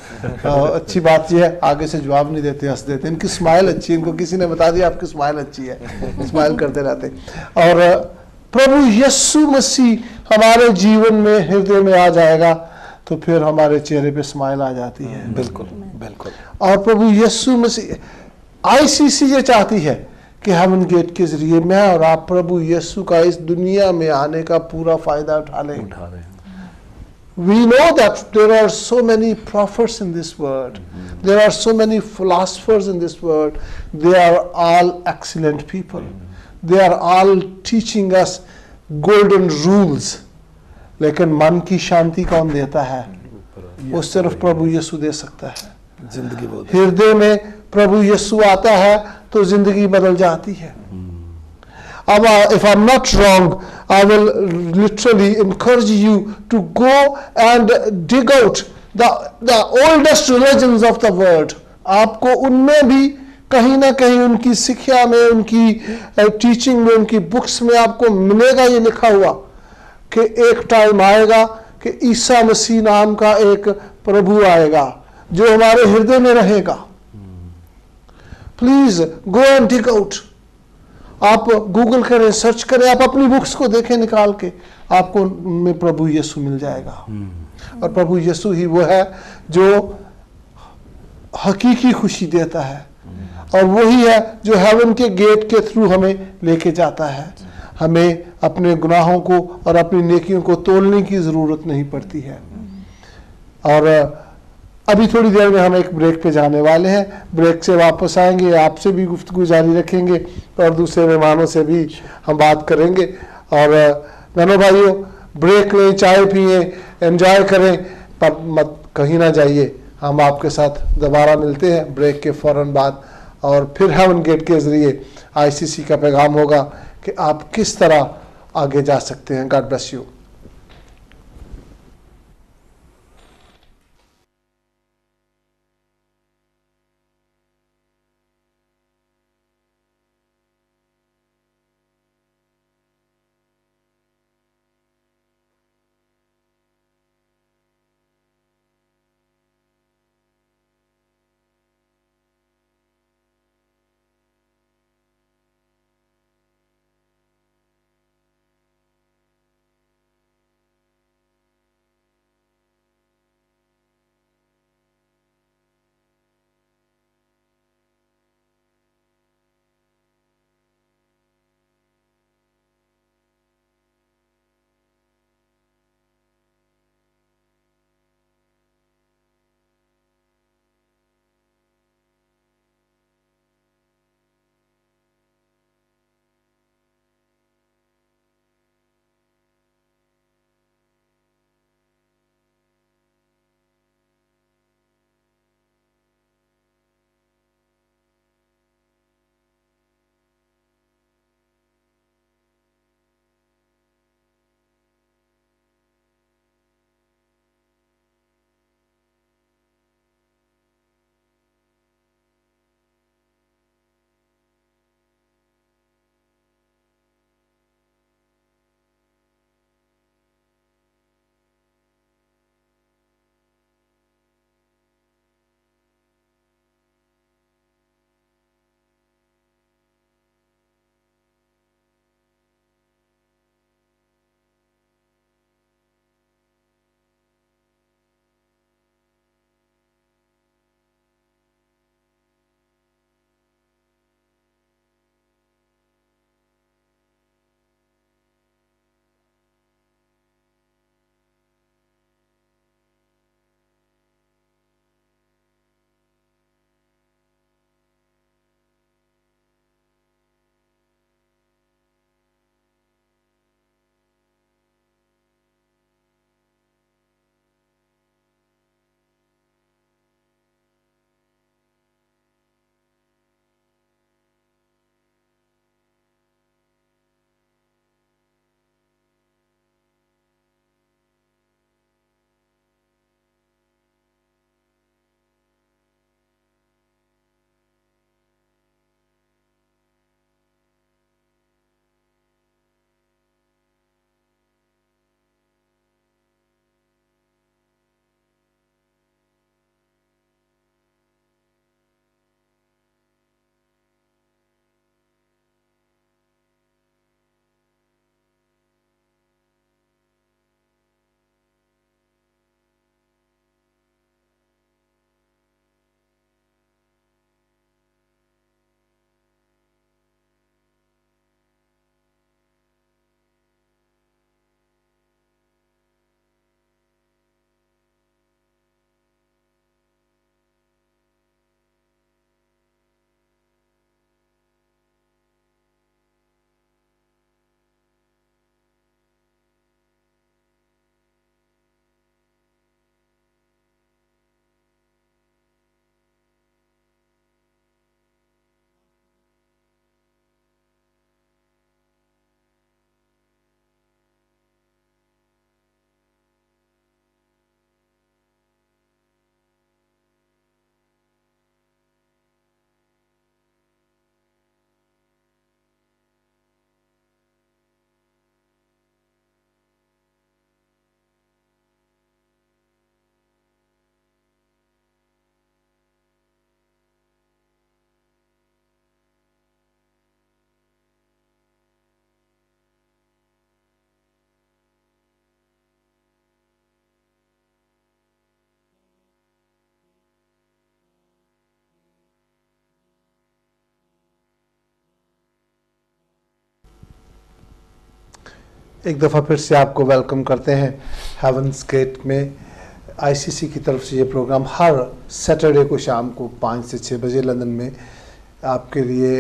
अच्छी बात यह है आगे से जवाब नहीं देते, हंस देते। इनकी स्माइल अच्छी है, इनको किसी ने बता दिया आपकी स्माइल अच्छी है, स्माइल करते रहते। और प्रभु यीशु मसीह हमारे जीवन में, हृदय में आ जाएगा तो फिर हमारे चेहरे पे स्माइल आ जाती है। बिल्कुल बिल्कुल। और प्रभु यीशु मसीह, आईसीसी ये चाहती है कि हेवन गेट के जरिए मैं और आप प्रभु यीशु का इस दुनिया में आने का पूरा फायदा उठा लें। We know that there are so many prophets in this world. There are so many philosophers in this world. They are all excellent people. They are all teaching us golden rules. लेकिन मन की शांति कौन देता है? वो सिर्फ प्रभु यीशु दे सकता है। जिंदगी हृदय में प्रभु यीशु आता है तो जिंदगी बदल जाती है। अब if I'm not wrong, I will literally encourage you to go and dig out the oldest religions of the world. आपको उनमें भी कहीं ना कहीं उनकी शिक्षा में, उनकी टीचिंग में, उनकी बुक्स में आपको मिलेगा ये लिखा हुआ कि एक टाइम आएगा कि ईसा मसीह नाम का एक प्रभु आएगा जो हमारे हृदय में रहेगा। Please go and dig out. आप गूगल करें, सर्च करें, आप अपनी बुक्स को देखें निकाल के, आपको उनमें प्रभु यीशु मिल जाएगा। और प्रभु यीशु ही वो है जो हकीकी खुशी देता है, और वही है जो हेवन के गेट के थ्रू हमें लेके जाता है। हमें अपने गुनाहों को और अपनी नेकियों को तोलने की ज़रूरत नहीं पड़ती है। और अभी थोड़ी देर में हम एक ब्रेक पे जाने वाले हैं। ब्रेक से वापस आएंगे, आपसे भी गुफ्तगू जारी रखेंगे और दूसरे मेहमानों से भी हम बात करेंगे। और बहनों भाइयों, ब्रेक लें, चाय पिए, एंजॉय करें, पर मत कहीं ना जाइए। हम आपके साथ दोबारा मिलते हैं ब्रेक के फ़ौरन बाद। और फिर हेवन गेट के ज़रिए ICC का पैगाम होगा कि आप किस तरह आगे जा सकते हैं। God bless you. एक दफ़ा फिर से आपको वेलकम करते हैं हेवंस गेट में। ICC की तरफ से ये प्रोग्राम हर सैटरडे को शाम को 5 से 6 बजे लंदन में आपके लिए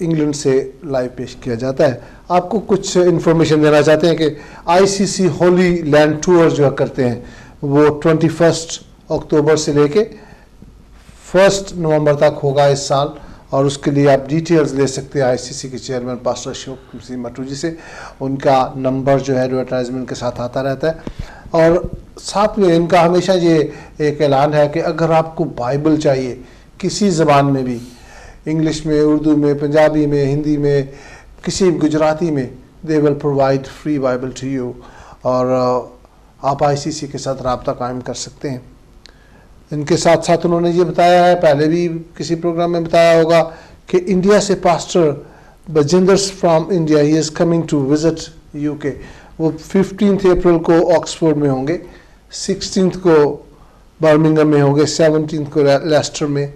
इंग्लैंड से लाइव पेश किया जाता है। आपको कुछ इन्फॉर्मेशन देना चाहते हैं कि ICC होली लैंड टूर जो करते हैं वो 21 अक्टूबर से लेके 1 नवंबर तक होगा इस साल, और उसके लिए आप डिटेल्स ले सकते हैं ICC के चेयरमैन पास्टर अशोक सिंह मटू जी से। उनका नंबर जो है एडवर्टाइजमेंट के साथ आता रहता है। और साथ में इनका हमेशा ये एक ऐलान है कि अगर आपको बाइबल चाहिए किसी ज़बान में भी, इंग्लिश में, उर्दू में, पंजाबी में, हिंदी में, किसी गुजराती में, they will provide free Bible to you. और आप ICC के साथ रब्ता कायम कर सकते हैं। इनके साथ साथ उन्होंने ये बताया है, पहले भी किसी प्रोग्राम में बताया होगा, कि इंडिया से pastor Bajinder's from India he is coming to visit UK। वो 15 अप्रैल को ऑक्सफोर्ड में होंगे, 16 को बर्मिंघम में होंगे, 17 को लेस्टर में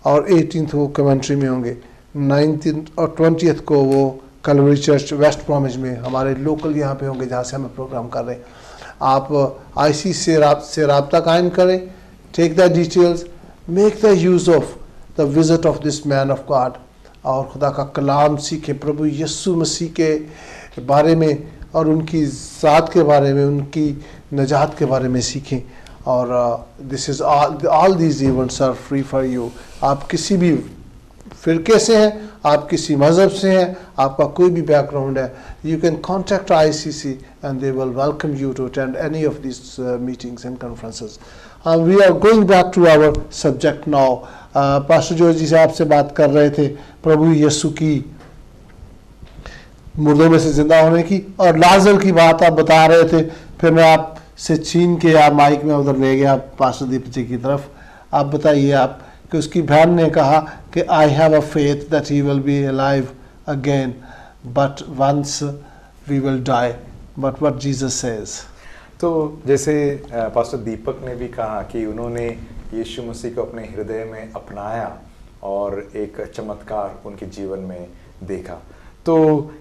और 18 को कमेंट्री में होंगे। 19 और 20 को वो कैलवरी चर्च वेस्ट ब्रॉमिज में हमारे लोकल यहाँ पे होंगे, जहाँ से हम प्रोग्राम कर रहे हैं। आप ICC से रब्ता कायम करें, take the details, make the use of the visit of this man of God, और खुदा का कलाम सीखें, प्रभु यीशु मसीह के बारे में और उनकी ज़ात के बारे में, उनकी नजात के बारे में सीखें। और this is all these events are free for you. आप किसी भी फ़िरके से हैं, आप किसी मज़हब से हैं, आपका कोई भी बैकग्राउंड है, you can contact ICC and they will welcome you to attend any of this meetings and conferences. We are going back to our subject now. Pastor George ji से आपसे बात कर रहे थे प्रभु यीशु की मुर्दों में से जिंदा होने की, और लाजर की बात आप बता रहे थे। फिर मैं आपसे छीन के आप माइक में उधर ले गया पास्टर दीपक जी की तरफ। आप बताइए आप कि उसकी बहन ने कहा कि I have a faith that he will be alive again, but once we will die, but what Jesus says. तो जैसे पास्टर दीपक ने भी कहा कि उन्होंने यीशु मसीह को अपने हृदय में अपनाया और एक चमत्कार उनके जीवन में देखा। तो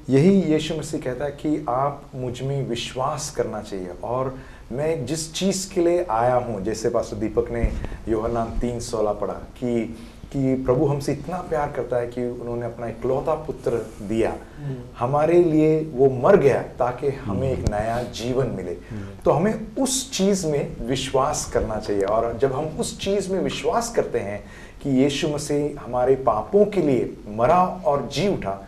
यही यीशु मसीह कहता है कि आप मुझ में विश्वास करना चाहिए, और मैं जिस चीज़ के लिए आया हूँ, जैसे पास्टर दीपक ने यूहन्ना 3:16 पढ़ा कि प्रभु हमसे इतना प्यार करता है कि उन्होंने अपना इकलौता पुत्र दिया हमारे लिए, वो मर गया ताकि हमें एक नया जीवन मिले। तो हमें उस चीज़ में विश्वास करना चाहिए, और जब हम उस चीज़ में विश्वास करते हैं कि यीशु मसीह हमारे पापों के लिए मरा और जी उठा,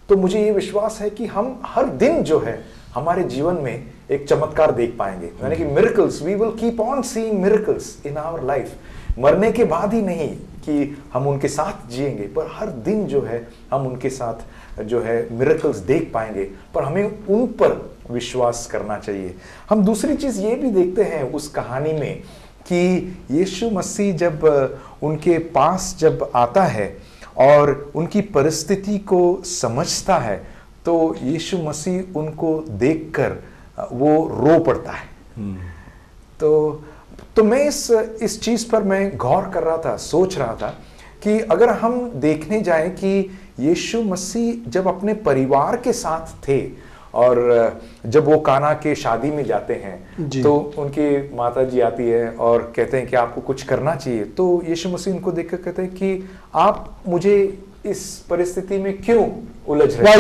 तो मुझे ये विश्वास है कि हम हर दिन जो है हमारे जीवन में एक चमत्कार देख पाएंगे, यानी कि miracles, we will keep on seeing miracles in our life. मरने के बाद ही नहीं कि हम उनके साथ जिएंगे, पर हर दिन जो है हम उनके साथ जो है मिरेकल्स देख पाएंगे, पर हमें उन पर विश्वास करना चाहिए। हम दूसरी चीज़ ये भी देखते हैं उस कहानी में कि यीशु मसीह जब उनके पास जब आता है और उनकी परिस्थिति को समझता है, तो यीशु मसीह उनको देखकर वो रो पड़ता है। तो मैं इस चीज़ पर मैं गौर कर रहा था, सोच रहा था कि अगर हम देखने जाएं कि यीशु मसीह जब अपने परिवार के साथ थे और जब वो काना के शादी में जाते हैं, तो उनकी माता जी आती है और कहते हैं कि आपको कुछ करना चाहिए। तो यीशु मसीह उनको देखकर कहते हैं कि आप मुझे इस परिस्थिति में क्यों उलझ रहे हैं?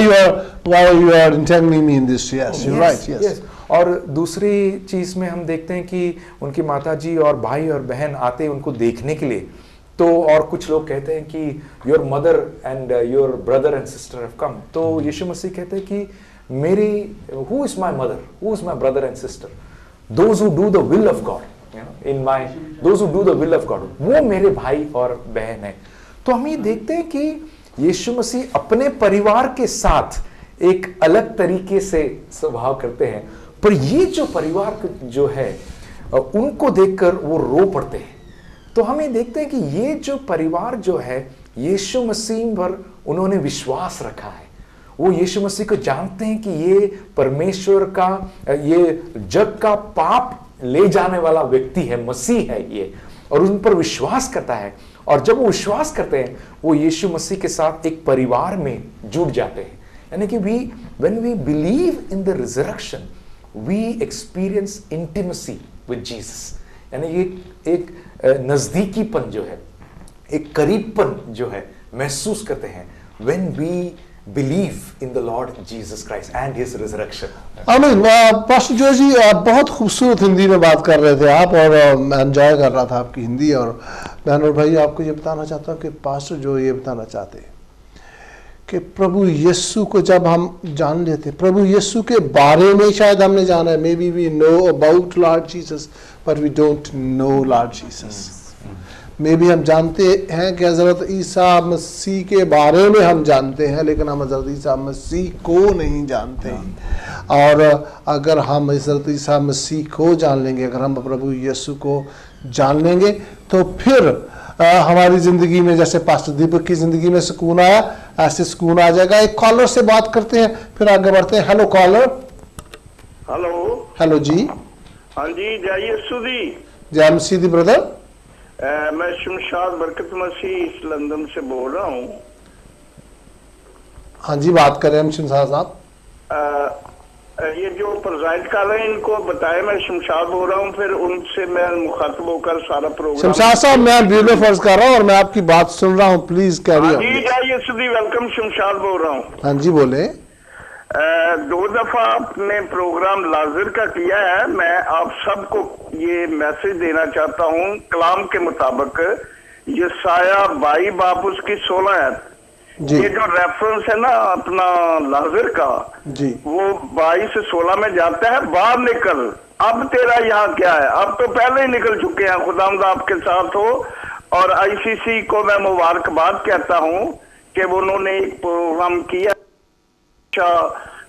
Why you are entangling me in this? Yes, you're right. Yes. और दूसरी चीज में हम देखते हैं कि उनकी माता जी और भाई और बहन आते हैं उनको देखने के लिए, तो और कुछ लोग कहते हैं कि your mother and your brother and sister have come. तो यीशु मसीह कहते हैं कि मेरी who is my mother, who is my brother and sister, those who do the will of God, in my those who do the will of God, वो मेरे भाई और बहन है। तो हम ये देखते हैं कि यीशु मसीह अपने परिवार के साथ एक अलग तरीके से स्वभाव करते हैं, पर ये जो परिवार जो है उनको देखकर वो रो पड़ते हैं। तो हम ये देखते हैं कि ये जो परिवार जो है यीशु मसीह पर उन्होंने विश्वास रखा है, वो यीशु मसीह को जानते हैं कि ये परमेश्वर का, ये जग का पाप ले जाने वाला व्यक्ति है, मसीह है ये, और उन पर विश्वास करता है। और जब वो विश्वास करते हैं वो यीशु मसीह के साथ एक परिवार में जुड़ जाते हैं। यानी कि when we believe in the resurrection we experience intimacy with Jesus, यानी ये एक नजदीकीपन जो है, एक करीबपन जो है महसूस करते हैं when we believe in the Lord Jesus Christ and his resurrection. आमीन। पास्टर जॉर्ज जी, बहुत खूबसूरत हिंदी में बात कर रहे थे आप, और मैं एंजॉय कर रहा था आपकी हिंदी। और बहन और भाई, आपको ये बताना चाहता हूँ कि पास्टर जो ये बताना चाहते हैं कि प्रभु यीशु को जब हम जान लेते, प्रभु यीशु के बारे में शायद हमने जाना है, maybe we know about Lord Jesus but we don't know Lord Jesus. Maybe हम जानते हैं कि हजरत ईसा मसीह के बारे में हम जानते हैं, लेकिन हम हजरत ईसा मसीह को नहीं जानते। और अगर हम हजरत ईसा मसीह को जान लेंगे, अगर हम प्रभु यीशु को जान लेंगे, तो फिर हमारी ज़िंदगी में जैसे पास्टर दीपक की ज़िंदगी में सुकून आया, ऐसे सुकून आ जाएगा। एक कॉलर से बात करते हैं, फिर आगे बढ़ते हैं। Hello caller. हेलो। हेलो जी। हाँ जी, जय यीशु जी। जय मसीह दी ब्रदर। मैं शमशाद बरकत मसीह ईस्ट लंदन से बोल रहा हूँ। हाँ जी, बात करें हम शमशाद साहब। ये जो प्रेजाइड कर रहे हैं इनको बताए, मैं शमशाद बोल रहा हूँ, फिर उनसे मैं मुखातब होकर सारा प्रोग्राम। शमशाद साहब, मैं वीडियो फर्ज कर रहा हूँ और मैं आपकी बात सुन रहा हूँ, प्लीज कैरी ऑन। जी जय यीशु जी, वेलकम। शमशाद बोल रहा हूँ। हाँ जी बोले। 2 दफा आपने प्रोग्राम लाजिर का किया है। मैं आप सबको ये मैसेज देना चाहता हूँ, कलाम के मुताबिक यसाया 22 बाप उसकी 16 है। ये जो रेफरेंस है ना अपना लाजिर का जी, वो 22 से 16 में जाता है, बाहर निकल, अब तेरा यहाँ क्या है। अब तो पहले ही निकल चुके हैं, खुदावंद आपके साथ हो। और आईसीसी को मैं मुबारकबाद कहता हूँ कि उन्होंने एक प्रोग्राम किया,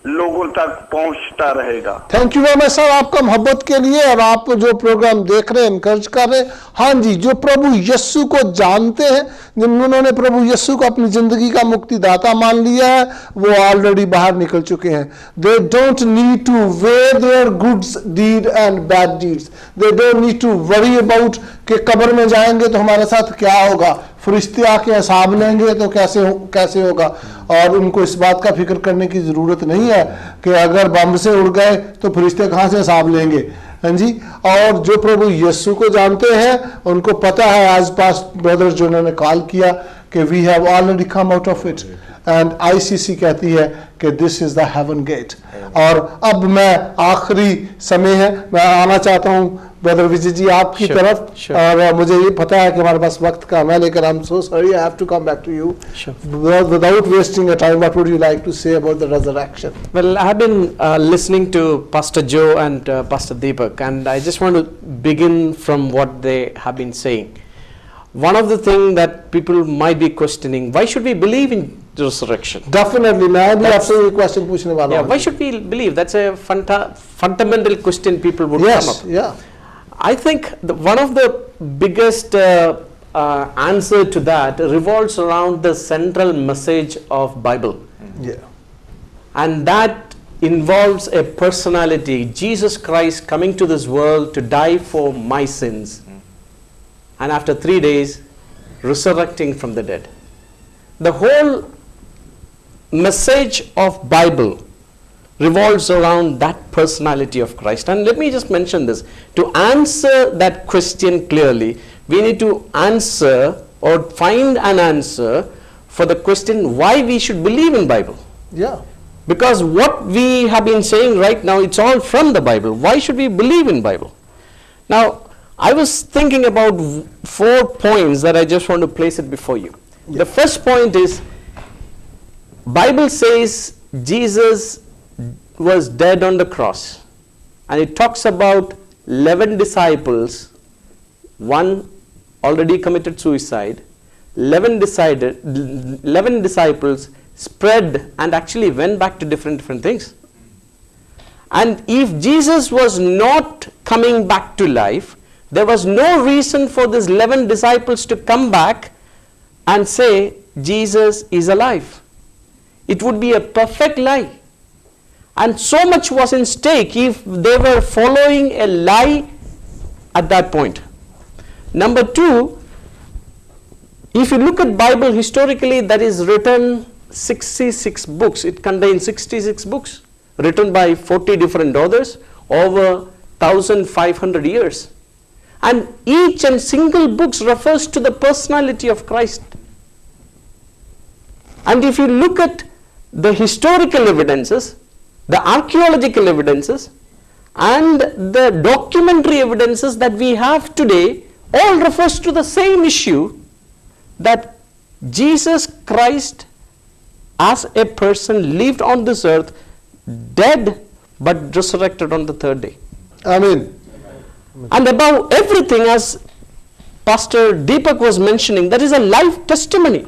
लोगों तक पहुंचता रहेगा। Thank you very much sir, आपका मोहब्बत के लिए, और आप जो प्रोग्राम देख रहे हैं, इनकरेज कर रहे हैं। हाँ जी, जो प्रभु यीशु को जानते हैं, जिन्होंने प्रभु यीशु को अपनी जिंदगी का मुक्तिदाता मान लिया है, वो ऑलरेडी बाहर निकल चुके हैं। They don't need to wear their goods deed and bad deeds. They don't need to worry about कि कब्र में जाएंगे तो हमारे साथ क्या होगा, फरिश्ते आके हिसाब लेंगे तो कैसे होगा। और उनको इस बात का फिक्र करने की जरूरत नहीं है कि अगर बम से उड़ गए तो फरिश्ते कहाँ से हिसाब लेंगे। हाँ जी, और जो प्रभु यीशु को जानते हैं उनको पता है, आज पास ब्रदर्स जो उन्होंने कॉल किया कि we have already come out of it, and ICC कहती है कि this is the heaven gate. और अब मैं आखिरी समय है, मैं आना चाहता हूँ ब्रदर विजय जी आपकी तरफ। और मुझे ये पता है कि हमारे पास वक्त कम है, लेकिन I am so sorry, I have to come back to you without wasting your time. What would you like to say about the resurrection? Well, I have been listening to Pastor Joe and Pastor Deepak, and I just want to begin from what they have been saying. One of the things that people might be questioning, why should we believe in the resurrection? Definitely, मैं भी आपसे ये question पूछने वाला हूँ। Yeah, why should we believe? That's a fundamental question people would come up. Yeah. I think one of the biggest answer to that revolves around the central message of Bible. Yeah. And that involves a personality, Jesus Christ coming to this world to die for my sins, and after 3 days resurrecting from the dead. The whole message of Bible revolves around that personality of Christ. And let me just mention this. To answer that question clearly, we need to answer or find an answer for the question why we should believe in Bible. Yeah. Because what we have been saying right now, it's all from the Bible. Why should we believe in Bible? Now, I was thinking about 4 points that I just want to place it before you. Yeah. The first point is, Bible says Jesus was dead on the cross, and it talks about 11 disciples. One already committed suicide. 11 disciples spread and actually went back to different things. And if Jesus was not coming back to life, there was no reason for these 11 disciples to come back and say Jesus is alive. It would be a perfect lie. And so much was in stake if they were following a lie at that point. Number 2, if you look at Bible historically, that is written 66 books. It contains 66 books written by 40 different authors over 1500 years. And each and single book refers to the personality of Christ. And if you look at the historical evidences, the archaeological evidences, and the documentary evidences that we have today, all refers to the same issue, that Jesus Christ as a person lived on this earth, dead but resurrected on the third day. आमीन। And above everything, as Pastor Deepak was mentioning, there is a life testimony.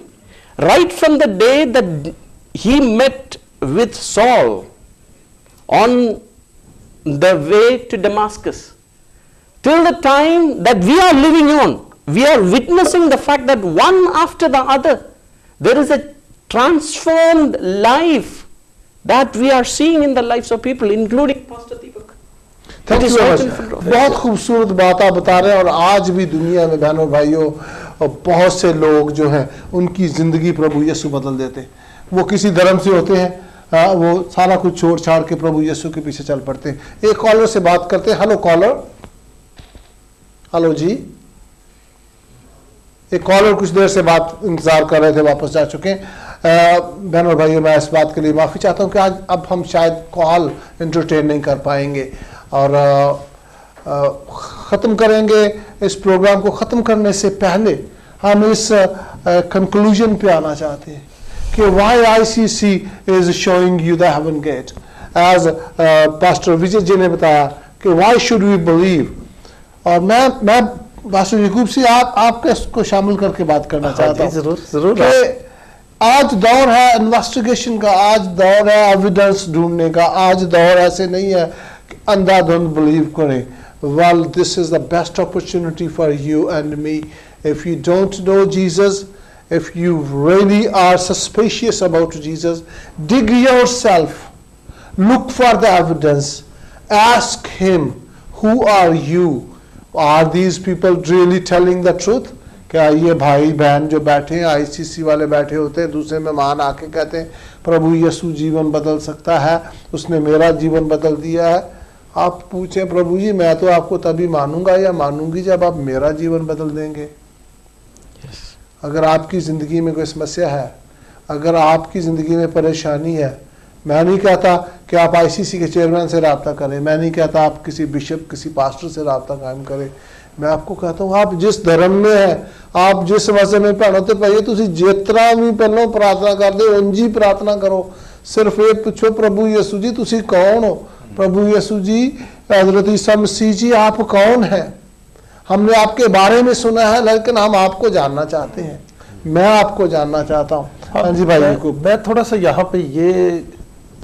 Right from the day that he met with Saul on the way to Damascus, till the time that we are living on, we are witnessing the fact that one after the other, there is a transformed life that we are seeing in the lives of people, including Pastor Deepak. Thank you very much. बहुत खूबसूरत बात आप बता रहे हैं, और आज भी दुनिया में बहनों और भाइयों बहुत से लोग जो हैं उनकी ज़िंदगी प्रभु यीशु बदल देते हैं। वो किसी धर्म से होते हैं, वो सारा कुछ छोड़ छाड़ के प्रभु यीशु के पीछे चल पड़ते हैं। एक कॉलर से बात करते हैं। Hello caller. हेलो जी। एक कॉलर कुछ देर से बात इंतजार कर रहे थे, वापस जा चुके हैं। बहनों और भाइयों, मैं इस बात के लिए माफ़ी चाहता हूँ कि आज अब हम शायद कॉल एंटरटेन नहीं कर पाएंगे, और ख़त्म करेंगे। इस प्रोग्राम को ख़त्म करने से पहले हम इस कंक्लूजन पे आना चाहते हैं कि why ICC is showing you the heaven gate, as pastor Vijay ji ने बताया कि वाई शुड वी बिलीव। और मैं पास्टर यकूब से आपके इसको शामिल करके बात करना चाहता हूँ। जरूर कि आज दौर है इन्वेस्टिगेशन का, आज दौर है एविडेंस ढूंढने का, आज दौर ऐसे नहीं है कि अंधाधुंध बिलीव करें। Well, this is the best opportunity for you and me. If you don't know Jesus, if you really are suspicious about Jesus, dig yourself, look for the evidence, ask him, who are you? Are these people really telling the truth? क्या ये भाई बहन जो बैठे हैं, ICC वाले बैठे होते हैं, दूसरे मेहमान आके कहते हैं प्रभु यीशु जीवन बदल सकता है, उसने मेरा जीवन बदल दिया है। आप पूछें प्रभु जी, मैं तो आपको तभी मानूंगा या मानूंगी जब आप मेरा जीवन बदल देंगे। अगर आपकी ज़िंदगी में कोई समस्या है, अगर आपकी ज़िंदगी में परेशानी है, मैं नहीं कहता कि आप ICC के चेयरमैन से रब्ता करें, मैं नहीं कहता आप किसी बिशप, किसी पास्टर से रब्ता कायम करें। मैं आपको कहता हूँ आप जिस धर्म में है, आप जिस मज़हब में भैनों ते भाइयों, तुसी जितना भी पहलों प्रार्थना करते हो उंजी प्रार्थना करो। सिर्फ ये पूछो प्रभु यीशु जी तुसी कौन हो? प्रभु यीशु जी, हजरत ईसा मसीह जी, आप कौन हैं? हमने आपके बारे में सुना है, लेकिन हम आपको जानना चाहते हैं। मैं आपको जानना चाहता हूँ। हाँ जी भाई, मैं थोड़ा सा यहाँ पे ये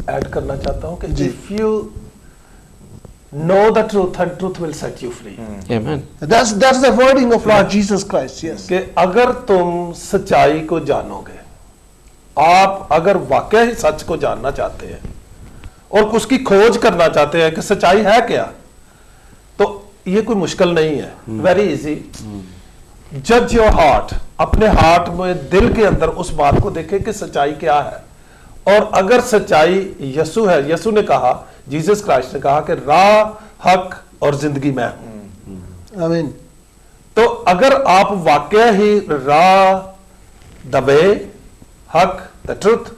ऐड करना चाहता हूँ कि if you know the truth and truth will set you free. Amen. That's the wording of Lord Jesus Christ. Yes. कि अगर तुम सच्चाई को जानोगे, आप अगर वाकई ही सच को जानना चाहते हैं और उसकी खोज करना चाहते हैं कि सच्चाई है क्या, तो ये कोई मुश्किल नहीं है, वेरी इजी। जज योर हार्ट, अपने हार्ट में, दिल के अंदर उस बात को देखें कि सच्चाई क्या है। और अगर सच्चाई यीशु है, यीशु ने कहा, जीसस क्राइस्ट ने कहा कि राह, हक और जिंदगी मैं हूं। आमीन। तो अगर आप वाकई ही राह, द वे, हक, द ट्रुथ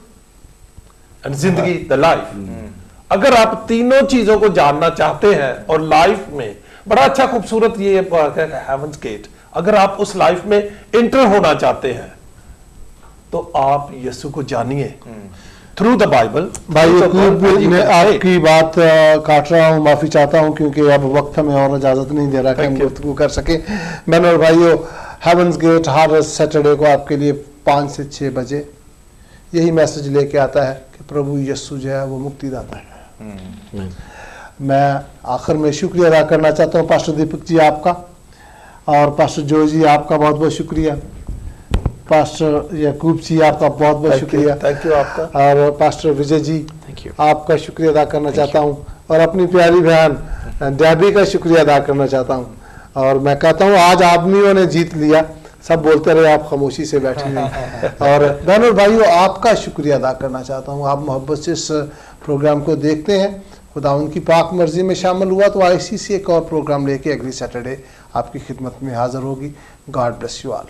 एंड जिंदगी, द लाइफ, अगर आप तीनों चीजों को जानना चाहते हैं और लाइफ में बड़ा अच्छा खूबसूरत ये हेवंस गेट, अगर आप उस लाइफ में इंटर होना चाहते हैं तो आप यीशु को जानिए थ्रू द बाइबल। भाई मैं आपकी बात काट रहा हूँ, माफी चाहता हूँ, क्योंकि अब वक्त हमें और इजाजत नहीं दे रहा कि हम गुफ्तगू कर सके। बहनों और भाइयों, हेवंस गेट हर सैटरडे को आपके लिए 5 से 6 बजे यही मैसेज लेके आता है कि प्रभु यीशु जो है वो मुक्तिदाता है। मैं आखिर में शुक्रिया अदा करना चाहता हूँ पास्टर दीपक जी आपका, और पास्टर जो जी आपका बहुत बहुत शुक्रिया, पास्टर याकूब जी आपका बहुत बहुत शुक्रिया, थैंक यू आपका, और पास्टर विजय जी आपका शुक्रिया अदा करना चाहता हूँ, और अपनी प्यारी बहन डैबी का शुक्रिया अदा करना चाहता हूँ। और मैं कहता हूँ आज आदमियों ने जीत लिया, सब बोलते रहे, आप खामोशी से बैठे रहे। और बहनों और भाइयों, आपका शुक्रिया अदा करना चाहता हूँ, आप मोहब्बत से इस प्रोग्राम को देखते हैं। खुदा उनकी पाक मर्जी में शामिल हुआ तो ICC एक और प्रोग्राम लेके अगली सैटरडे आपकी खिदमत में हाजिर होगी। God bless you all.